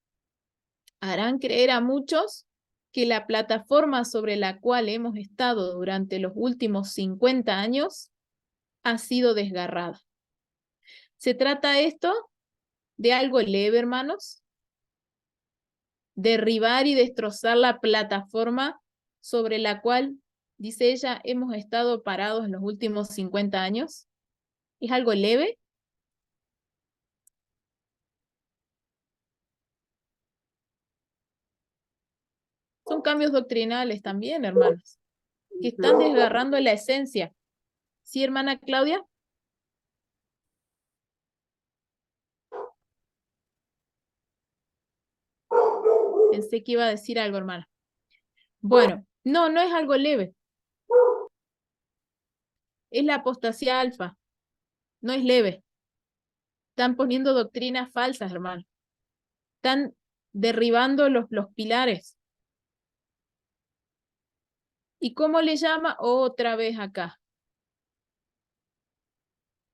Speaker 1: harán creer a muchos que la plataforma sobre la cual hemos estado durante los últimos 50 años ha sido desgarrada. ¿Se trata esto de algo leve, hermanos? Derribar y destrozar la plataforma sobre la cual, dice ella, hemos estado parados en los últimos 50 años. ¿Es algo leve? Son cambios doctrinales también, hermanos, que están desgarrando la esencia. ¿Sí, hermana Claudia? Pensé que iba a decir algo, hermana. Bueno, no es algo leve. Es la apostasía alfa. No es leve. Están poniendo doctrinas falsas, hermano. Están derribando los pilares. ¿Y cómo le llama? Otra vez acá.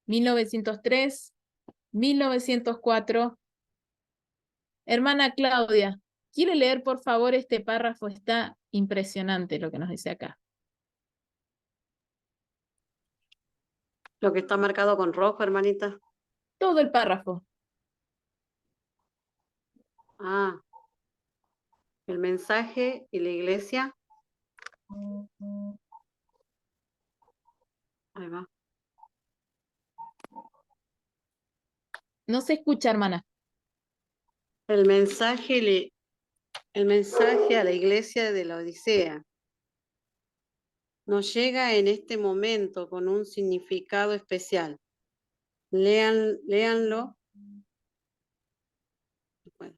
Speaker 1: 1903, 1904. Hermana Claudia, ¿quiere leer por favor este párrafo? Está impresionante lo que nos dice acá.
Speaker 3: Lo que está marcado con rojo, hermanita.
Speaker 1: Todo el párrafo.
Speaker 3: Ah, el mensaje y la iglesia. Ahí va.
Speaker 1: No se escucha, hermana.
Speaker 3: El mensaje a la iglesia de la Odisea nos llega en este momento con un significado especial. Léanlo. Bueno,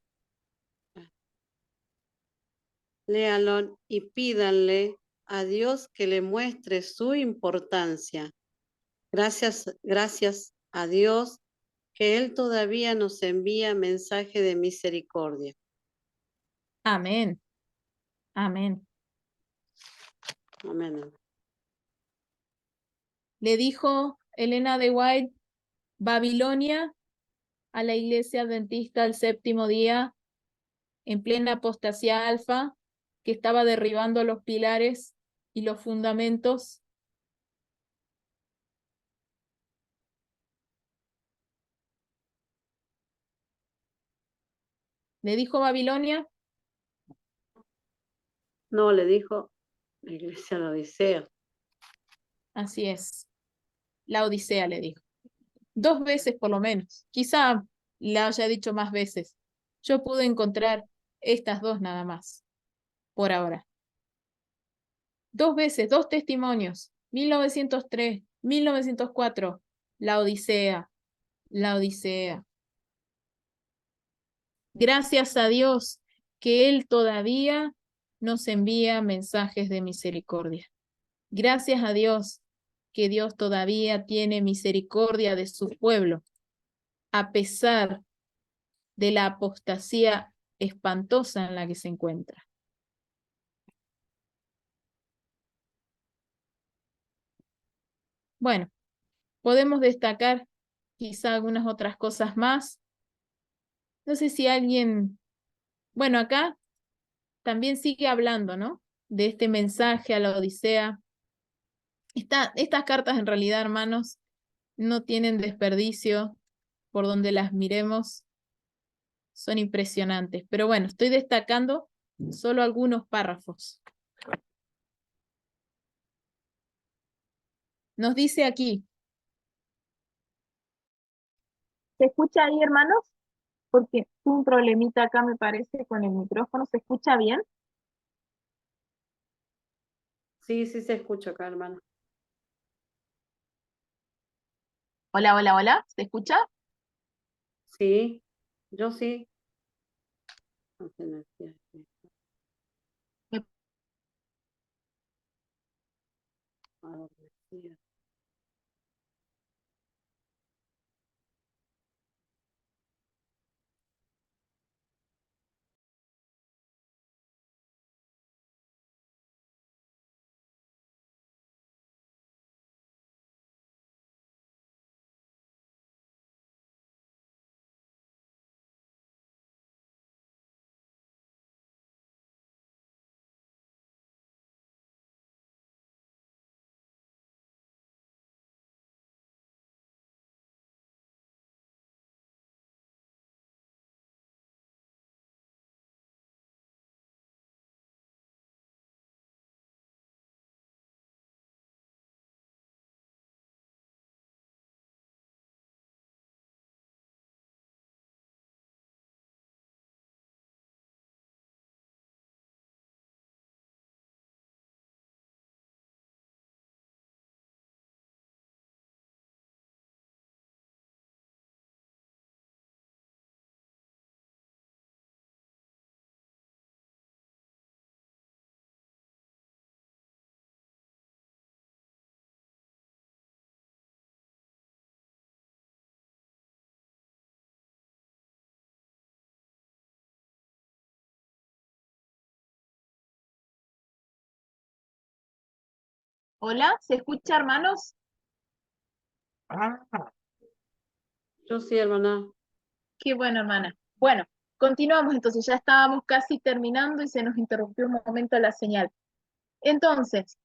Speaker 3: léanlo y pídanle a Dios que le muestre su importancia. Gracias a Dios que Él todavía nos envía mensaje de misericordia.
Speaker 1: Amén. Amén.
Speaker 3: Amén.
Speaker 1: Le dijo Elena de White, Babilonia, a la iglesia adventista al séptimo día, en plena apostasía alfa, que estaba derribando los pilares y los fundamentos. Le dijo Babilonia.
Speaker 3: No, le dijo la iglesia de la Odisea.
Speaker 1: Así es. La Odisea le dijo. 2 veces por lo menos. Quizá la haya dicho más veces. Yo pude encontrar estas 2 nada más, por ahora. 2 veces, 2 testimonios. 1903, 1904. La Odisea. La Odisea. Gracias a Dios que Él todavía nos envía mensajes de misericordia. Gracias a Dios que Dios todavía tiene misericordia de su pueblo, a pesar de la apostasía espantosa en la que se encuentra. Bueno, podemos destacar quizá algunas otras cosas más. No sé si alguien, bueno, acá también sigue hablando, ¿no? De este mensaje a la Odisea. Estas cartas en realidad, hermanos, no tienen desperdicio por donde las miremos. Son impresionantes. Pero bueno, estoy destacando Solo algunos párrafos. Nos dice aquí. ¿Se escucha ahí, hermanos? Porque tuve un problemita acá, me parece, con el micrófono. ¿Se escucha bien?
Speaker 3: Sí, sí se escucha acá, hermana.
Speaker 1: Hola, hola, hola. ¿Se escucha?
Speaker 3: Sí, yo sí.
Speaker 1: Me-
Speaker 3: Adormecida.
Speaker 1: Hola, ¿se escucha, hermanos?
Speaker 3: Yo sí, hermana.
Speaker 1: Qué bueno, hermana. Bueno, continuamos entonces. Ya estábamos casi terminando y se nos interrumpió un momento la señal. Entonces,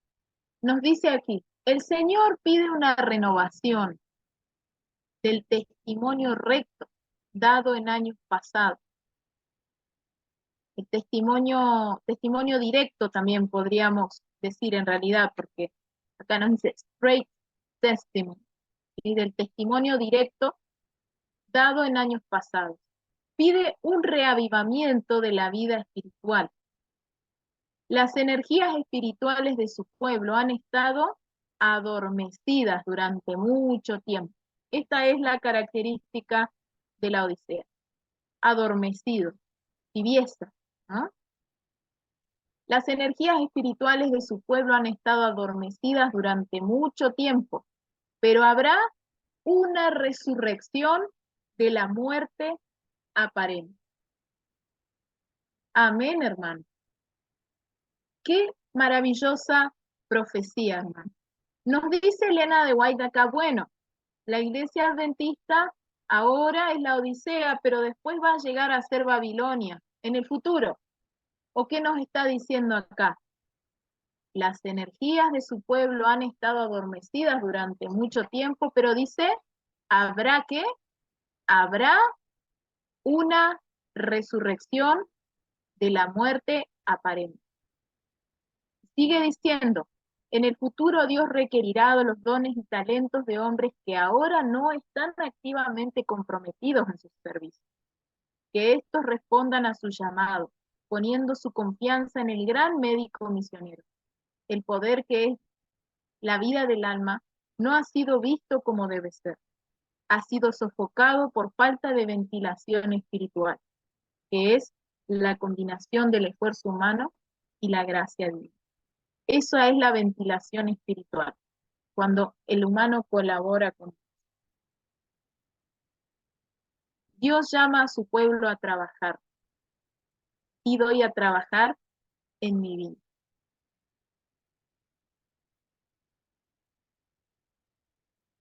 Speaker 1: nos dice aquí, el Señor pide una renovación del testimonio recto dado en años pasados. El testimonio directo también podríamos decir en realidad, porque acá nos dice straight testimony, y del testimonio directo dado en años pasados. Pide un reavivamiento de la vida espiritual. Las energías espirituales de su pueblo han estado adormecidas durante mucho tiempo. Esta es la característica de la Odisea. Adormecido, tibieza, ¿no? Las energías espirituales de su pueblo han estado adormecidas durante mucho tiempo, pero habrá una resurrección de la muerte aparente. Amén, hermano. Qué maravillosa profecía, hermano. Nos dice Elena de White acá, bueno, la iglesia adventista ahora es la Odisea, pero después va a llegar a ser Babilonia en el futuro. ¿O qué nos está diciendo acá? Las energías de su pueblo han estado adormecidas durante mucho tiempo, pero dice, habrá una resurrección de la muerte aparente. Sigue diciendo, en el futuro Dios requerirá de los dones y talentos de hombres que ahora no están activamente comprometidos en su servicio. Que estos respondan a su llamado, poniendo su confianza en el gran médico misionero. El poder que es la vida del alma no ha sido visto como debe ser. Ha sido sofocado por falta de ventilación espiritual, que es la combinación del esfuerzo humano y la gracia divina. Esa es la ventilación espiritual, cuando el humano colabora con Dios. Dios llama a su pueblo a trabajar y doy a trabajar en mi vida.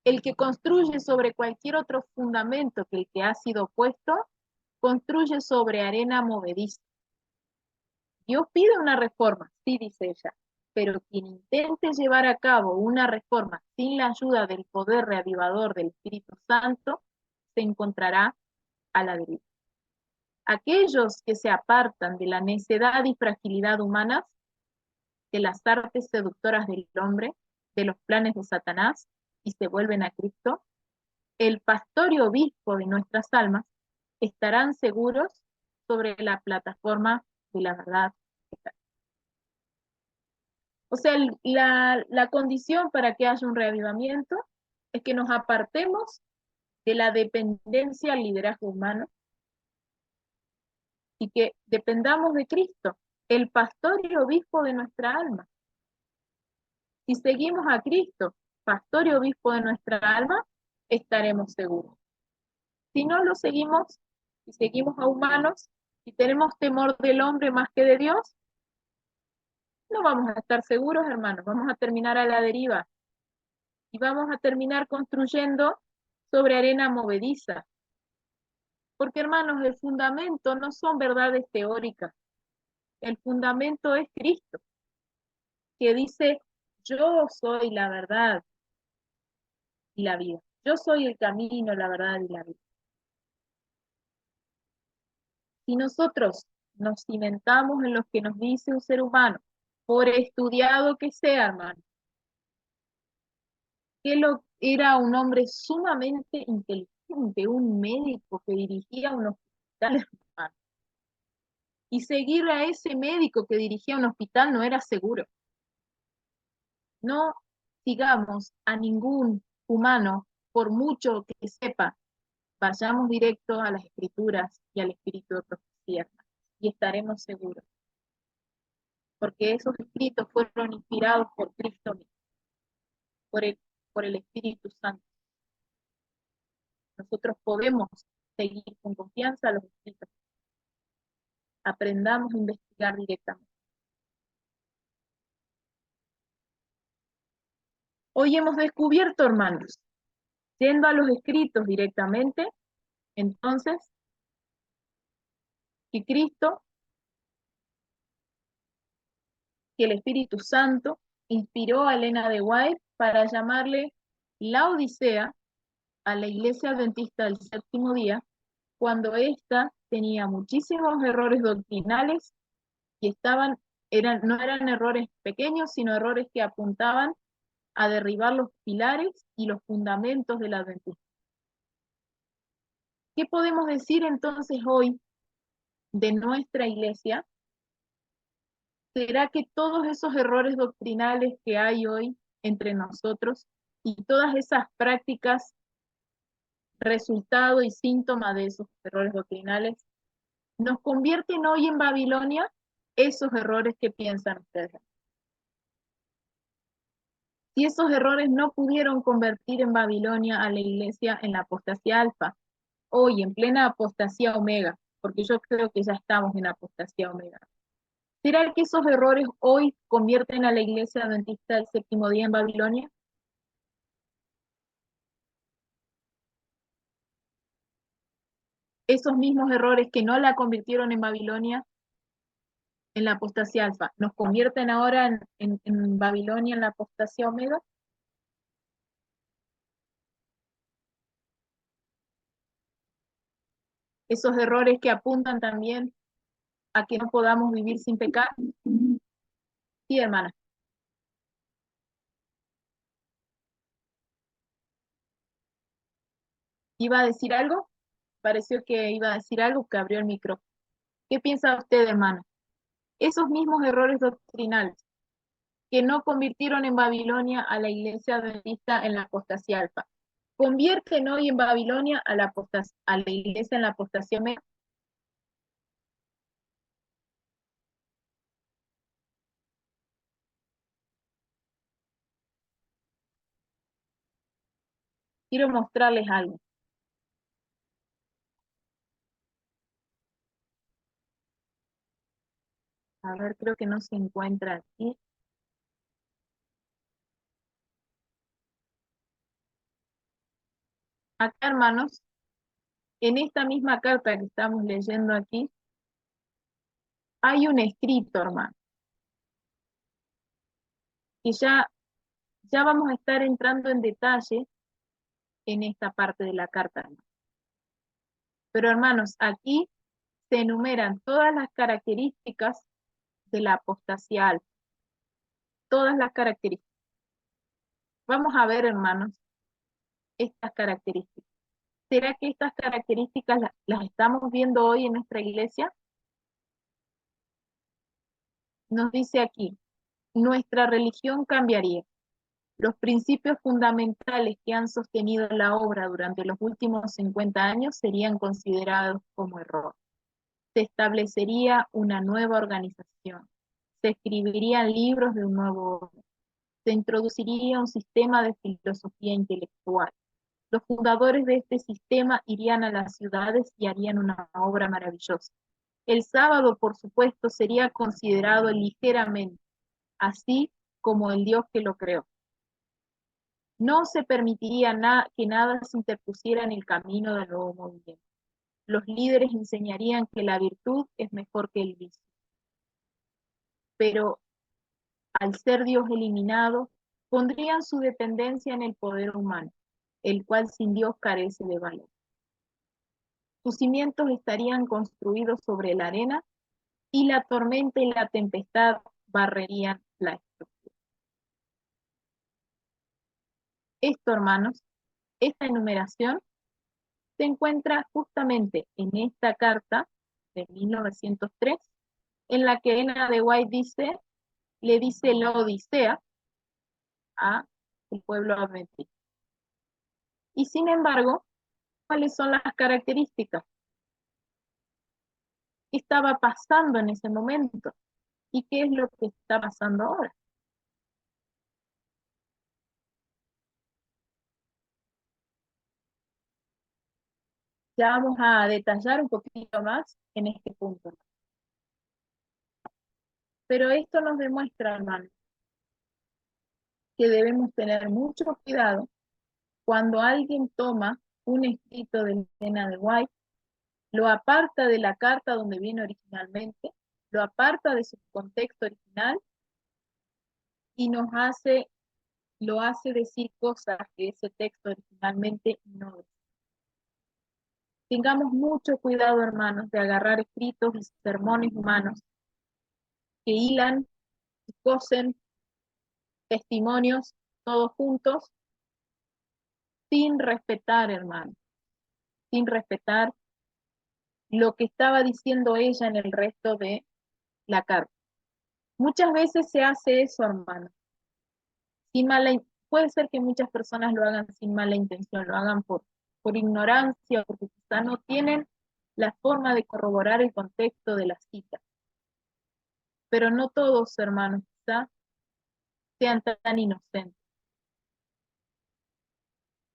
Speaker 1: El que construye sobre cualquier otro fundamento que el que ha sido puesto, construye sobre arena movediza. Dios pide una reforma, sí, dice ella, pero quien intente llevar a cabo una reforma sin la ayuda del poder reavivador del Espíritu Santo, se encontrará a la deriva. Aquellos que se apartan de la necedad y fragilidad humanas, de las artes seductoras del hombre, de los planes de Satanás, y se vuelven a Cristo, el pastor y obispo de nuestras almas estarán seguros sobre la plataforma de la verdad. O sea, la condición para que haya un reavivamiento es que nos apartemos de la dependencia al liderazgo humano y que dependamos de Cristo, el pastor y obispo de nuestra alma. Si seguimos a Cristo, pastor y obispo de nuestra alma, estaremos seguros. Si no lo seguimos, si seguimos a humanos, si tenemos temor del hombre más que de Dios, no vamos a estar seguros, hermanos, vamos a terminar a la deriva y vamos a terminar construyendo sobre arena movediza. Porque, hermanos, el fundamento no son verdades teóricas, el fundamento es Cristo, que dice, yo soy la verdad y la vida. Yo soy el camino, la verdad y la vida. Si nosotros nos cimentamos en lo que nos dice un ser humano, por estudiado que sea, hermano, que era un hombre sumamente inteligente, un médico que dirigía un hospital, hermano. Y seguir a ese médico que dirigía un hospital no era seguro. No sigamos a ningún humano, por mucho que sepa, vayamos directo a las escrituras y al espíritu de profecía, y estaremos seguros. Porque esos escritos fueron inspirados por Cristo mismo, por el Espíritu Santo. Nosotros podemos seguir con confianza los escritos. Aprendamos a investigar directamente. Hoy hemos descubierto, hermanos, yendo a los escritos directamente, entonces, que Cristo, que el Espíritu Santo inspiró a Elena de White para llamarle la Odisea a la Iglesia Adventista del Séptimo Día, cuando ésta tenía muchísimos errores doctrinales y no eran errores pequeños, sino errores que apuntaban a derribar los pilares y los fundamentos del adventismo. ¿Qué podemos decir entonces hoy de nuestra iglesia? ¿Será que todos esos errores doctrinales que hay hoy entre nosotros y todas esas prácticas, resultado y síntoma de esos errores doctrinales, nos convierten hoy en Babilonia esos errores que piensan ustedes? Si esos errores no pudieron convertir en Babilonia a la iglesia en la apostasía alfa, hoy en plena apostasía omega, porque yo creo que ya estamos en apostasía omega, ¿será que esos errores hoy convierten a la iglesia adventista del séptimo día en Babilonia? Esos mismos errores que no la convirtieron en Babilonia, en la apostasía alfa, ¿nos convierten ahora en Babilonia en la apostasía omega? Esos errores que apuntan también a que no podamos vivir sin pecar. Sí, hermana. ¿Iba a decir algo? Pareció que iba a decir algo, que abrió el micrófono. ¿Qué piensa usted, hermana? Esos mismos errores doctrinales que no convirtieron en Babilonia a la iglesia adventista en la apostasía alfa, ¿convierten hoy en Babilonia a la iglesia en la apostasía omega? Quiero mostrarles algo. A ver, creo que no se encuentra aquí. Acá, hermanos, en esta misma carta que estamos leyendo aquí, hay un escrito, hermano. Y ya vamos a estar entrando en detalle en esta parte de la carta, hermano. Pero, hermanos, aquí se enumeran todas las características de la apostasía alfa. Todas las características. Vamos a ver, hermanos, estas características. ¿Será que estas características las estamos viendo hoy en nuestra iglesia? Nos dice aquí, nuestra religión cambiaría. Los principios fundamentales que han sostenido la obra durante los últimos 50 años serían considerados como error. Se establecería una nueva organización. Se escribirían libros de un nuevo orden. Se introduciría un sistema de filosofía intelectual. Los fundadores de este sistema irían a las ciudades y harían una obra maravillosa. El sábado, por supuesto, sería considerado ligeramente, así como el Dios que lo creó. No se permitiría que nada se interpusiera en el camino del nuevo movimiento. Los líderes enseñarían que la virtud es mejor que el vicio. Pero al ser Dios eliminado, pondrían su dependencia en el poder humano, el cual sin Dios carece de valor. Sus cimientos estarían construidos sobre la arena y la tormenta y la tempestad barrerían la estructura. Esto, hermanos, esta enumeración se encuentra justamente en esta carta de 1903, en la que Elena de White le dice la Odisea a el pueblo adventista. Y sin embargo, ¿cuáles son las características? ¿Qué estaba pasando en ese momento? ¿Y qué es lo que está pasando ahora? Ya vamos a detallar un poquito más en este punto. Pero esto nos demuestra, hermanos, que debemos tener mucho cuidado cuando alguien toma un escrito de Elena de White, lo aparta de la carta donde viene originalmente, lo aparta de su contexto original y lo hace decir cosas que ese texto originalmente no dice. Tengamos mucho cuidado, hermanos, de agarrar escritos y sermones humanos que hilan y cosen testimonios todos juntos sin respetar, hermanos, sin respetar lo que estaba diciendo ella en el resto de la carta. Muchas veces se hace eso, hermano. Puede ser que muchas personas lo hagan sin mala intención, lo hagan por ignorancia, porque quizá no tienen la forma de corroborar el contexto de la cita. Pero no todos, hermanos, quizá sean tan inocentes.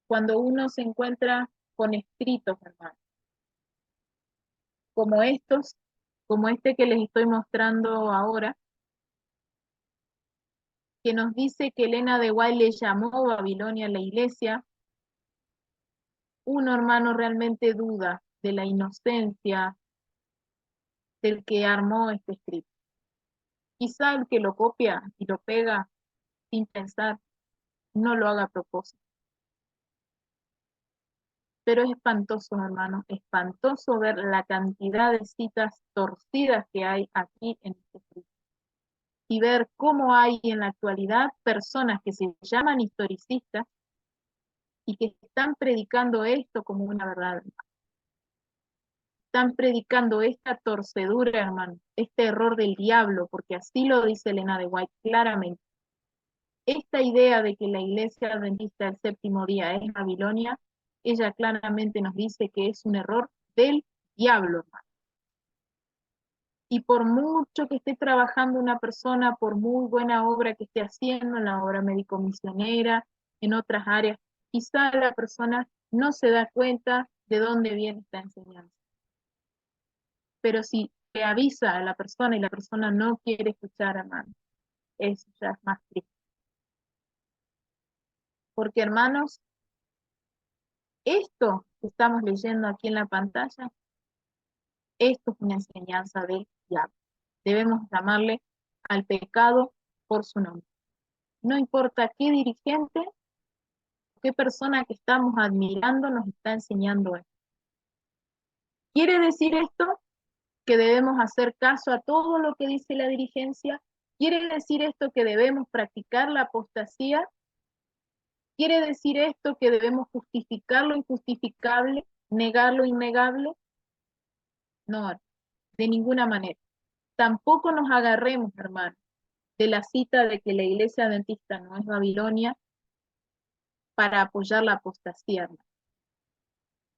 Speaker 1: Cuando uno se encuentra con escritos, hermanos, como estos, como este que les estoy mostrando ahora, que nos dice que Elena de White le llamó Babilonia a la iglesia, uno, hermano, realmente duda de la inocencia del que armó este escrito. Quizá el que lo copia y lo pega sin pensar no lo haga a propósito. Pero es espantoso, hermano, espantoso ver la cantidad de citas torcidas que hay aquí en este escrito. Y ver cómo hay en la actualidad personas que se llaman historicistas y que están predicando esto como una verdad. Están predicando esta torcedura, hermano, este error del diablo, porque así lo dice Elena de White claramente. Esta idea de que la iglesia adventista del séptimo día es Babilonia, ella claramente nos dice que es un error del diablo, hermano. Y por mucho que esté trabajando una persona, por muy buena obra que esté haciendo, en la obra médico-misionera, en otras áreas, quizá la persona no se da cuenta de dónde viene esta enseñanza. Pero si te avisa a la persona y la persona no quiere escuchar, hermano, eso ya es más triste. Porque, hermanos, esto que estamos leyendo aquí en la pantalla, esto es una enseñanza del diablo. Debemos llamarle al pecado por su nombre. No importa qué dirigente, qué persona que estamos admirando nos está enseñando esto. ¿Quiere decir esto que debemos hacer caso a todo lo que dice la dirigencia? ¿Quiere decir esto que debemos practicar la apostasía? ¿Quiere decir esto que debemos justificar lo injustificable, negar lo innegable? No, de ninguna manera. Tampoco nos agarremos, hermanos, de la cita de que la iglesia adventista no es Babilonia para apoyar la apostasía, hermanos.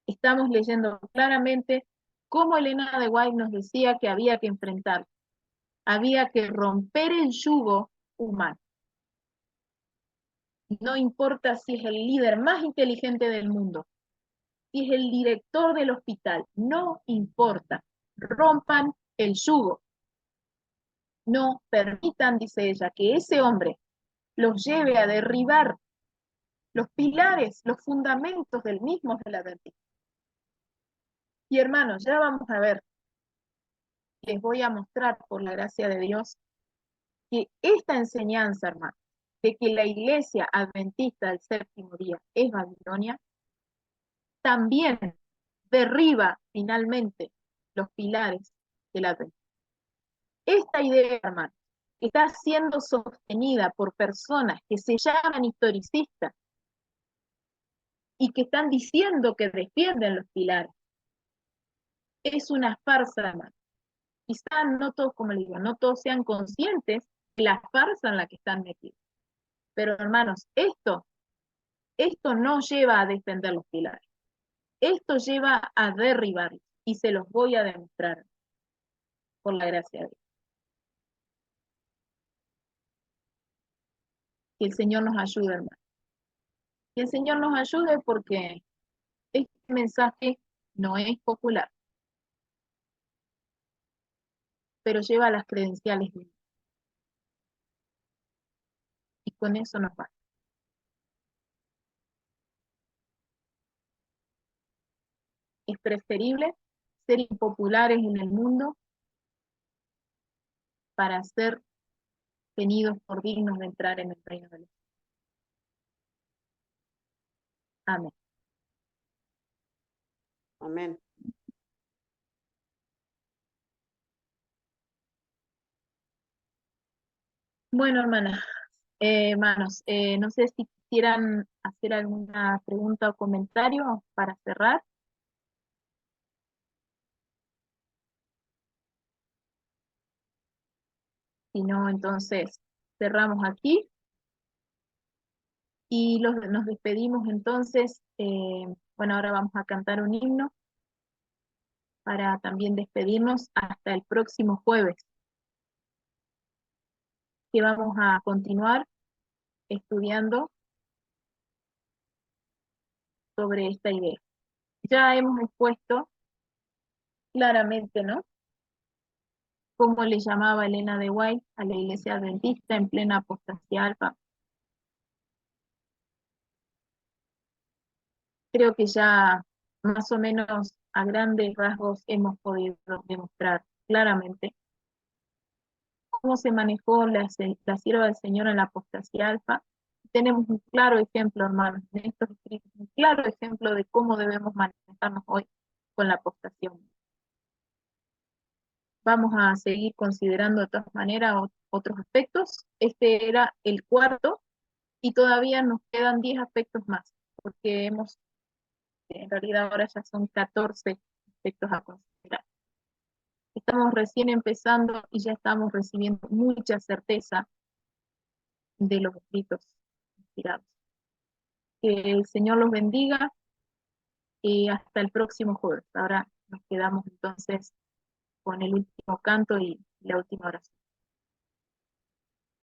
Speaker 1: Estamos leyendo claramente cómo Elena de White nos decía que había que enfrentar, había que romper el yugo humano. No importa si es el líder más inteligente del mundo, si es el director del hospital, no importa. Rompan el yugo. No permitan, dice ella, que ese hombre los lleve a derribar los pilares, los fundamentos del mismo de la adventismo. Y hermanos, ya vamos a ver, les voy a mostrar por la gracia de Dios que esta enseñanza, hermanos, de que la iglesia adventista del séptimo día es Babilonia, también derriba finalmente los pilares del adventismo. Esta idea, hermanos, está siendo sostenida por personas que se llaman historicistas y que están diciendo que defienden los pilares. Es una farsa, hermanos. Quizás no todos, como les digo, no todos sean conscientes de la farsa en la que están metidos. Pero hermanos, esto no lleva a defender los pilares. Esto lleva a derribarlos. Y se los voy a demostrar por la gracia de Dios. Que el Señor nos ayude, hermanos. Que el Señor nos ayude porque este mensaje no es popular, pero lleva las credenciales de Dios. Y con eso nos va. Es preferible ser impopulares en el mundo para ser tenidos por dignos de entrar en el reino de Dios. Amén.
Speaker 3: Amén.
Speaker 1: Bueno, hermanos, no sé si quisieran hacer alguna pregunta o comentario para cerrar. Si no, entonces cerramos aquí y nos despedimos entonces. Bueno, ahora vamos a cantar un himno para también despedirnos hasta el próximo jueves, que vamos a continuar estudiando sobre esta idea. Ya hemos expuesto claramente, ¿no?, cómo le llamaba Elena de White a la iglesia adventista en plena apostasía alfa. Creo que ya más o menos a grandes rasgos hemos podido demostrar claramente cómo se manejó la sierva del Señor en la apostasía alfa. Tenemos un claro ejemplo, hermanos, en estos escritos, un claro ejemplo de cómo debemos manejarnos hoy con la apostasía. Vamos a seguir considerando de todas maneras otros aspectos. Este era el cuarto y todavía nos quedan 10 aspectos más, porque en realidad ahora ya son 14 aspectos a considerar. Estamos recién empezando y ya estamos recibiendo mucha certeza de los escritos inspirados. Que el Señor los bendiga y hasta el próximo jueves. Ahora nos quedamos entonces con el último canto y la última oración.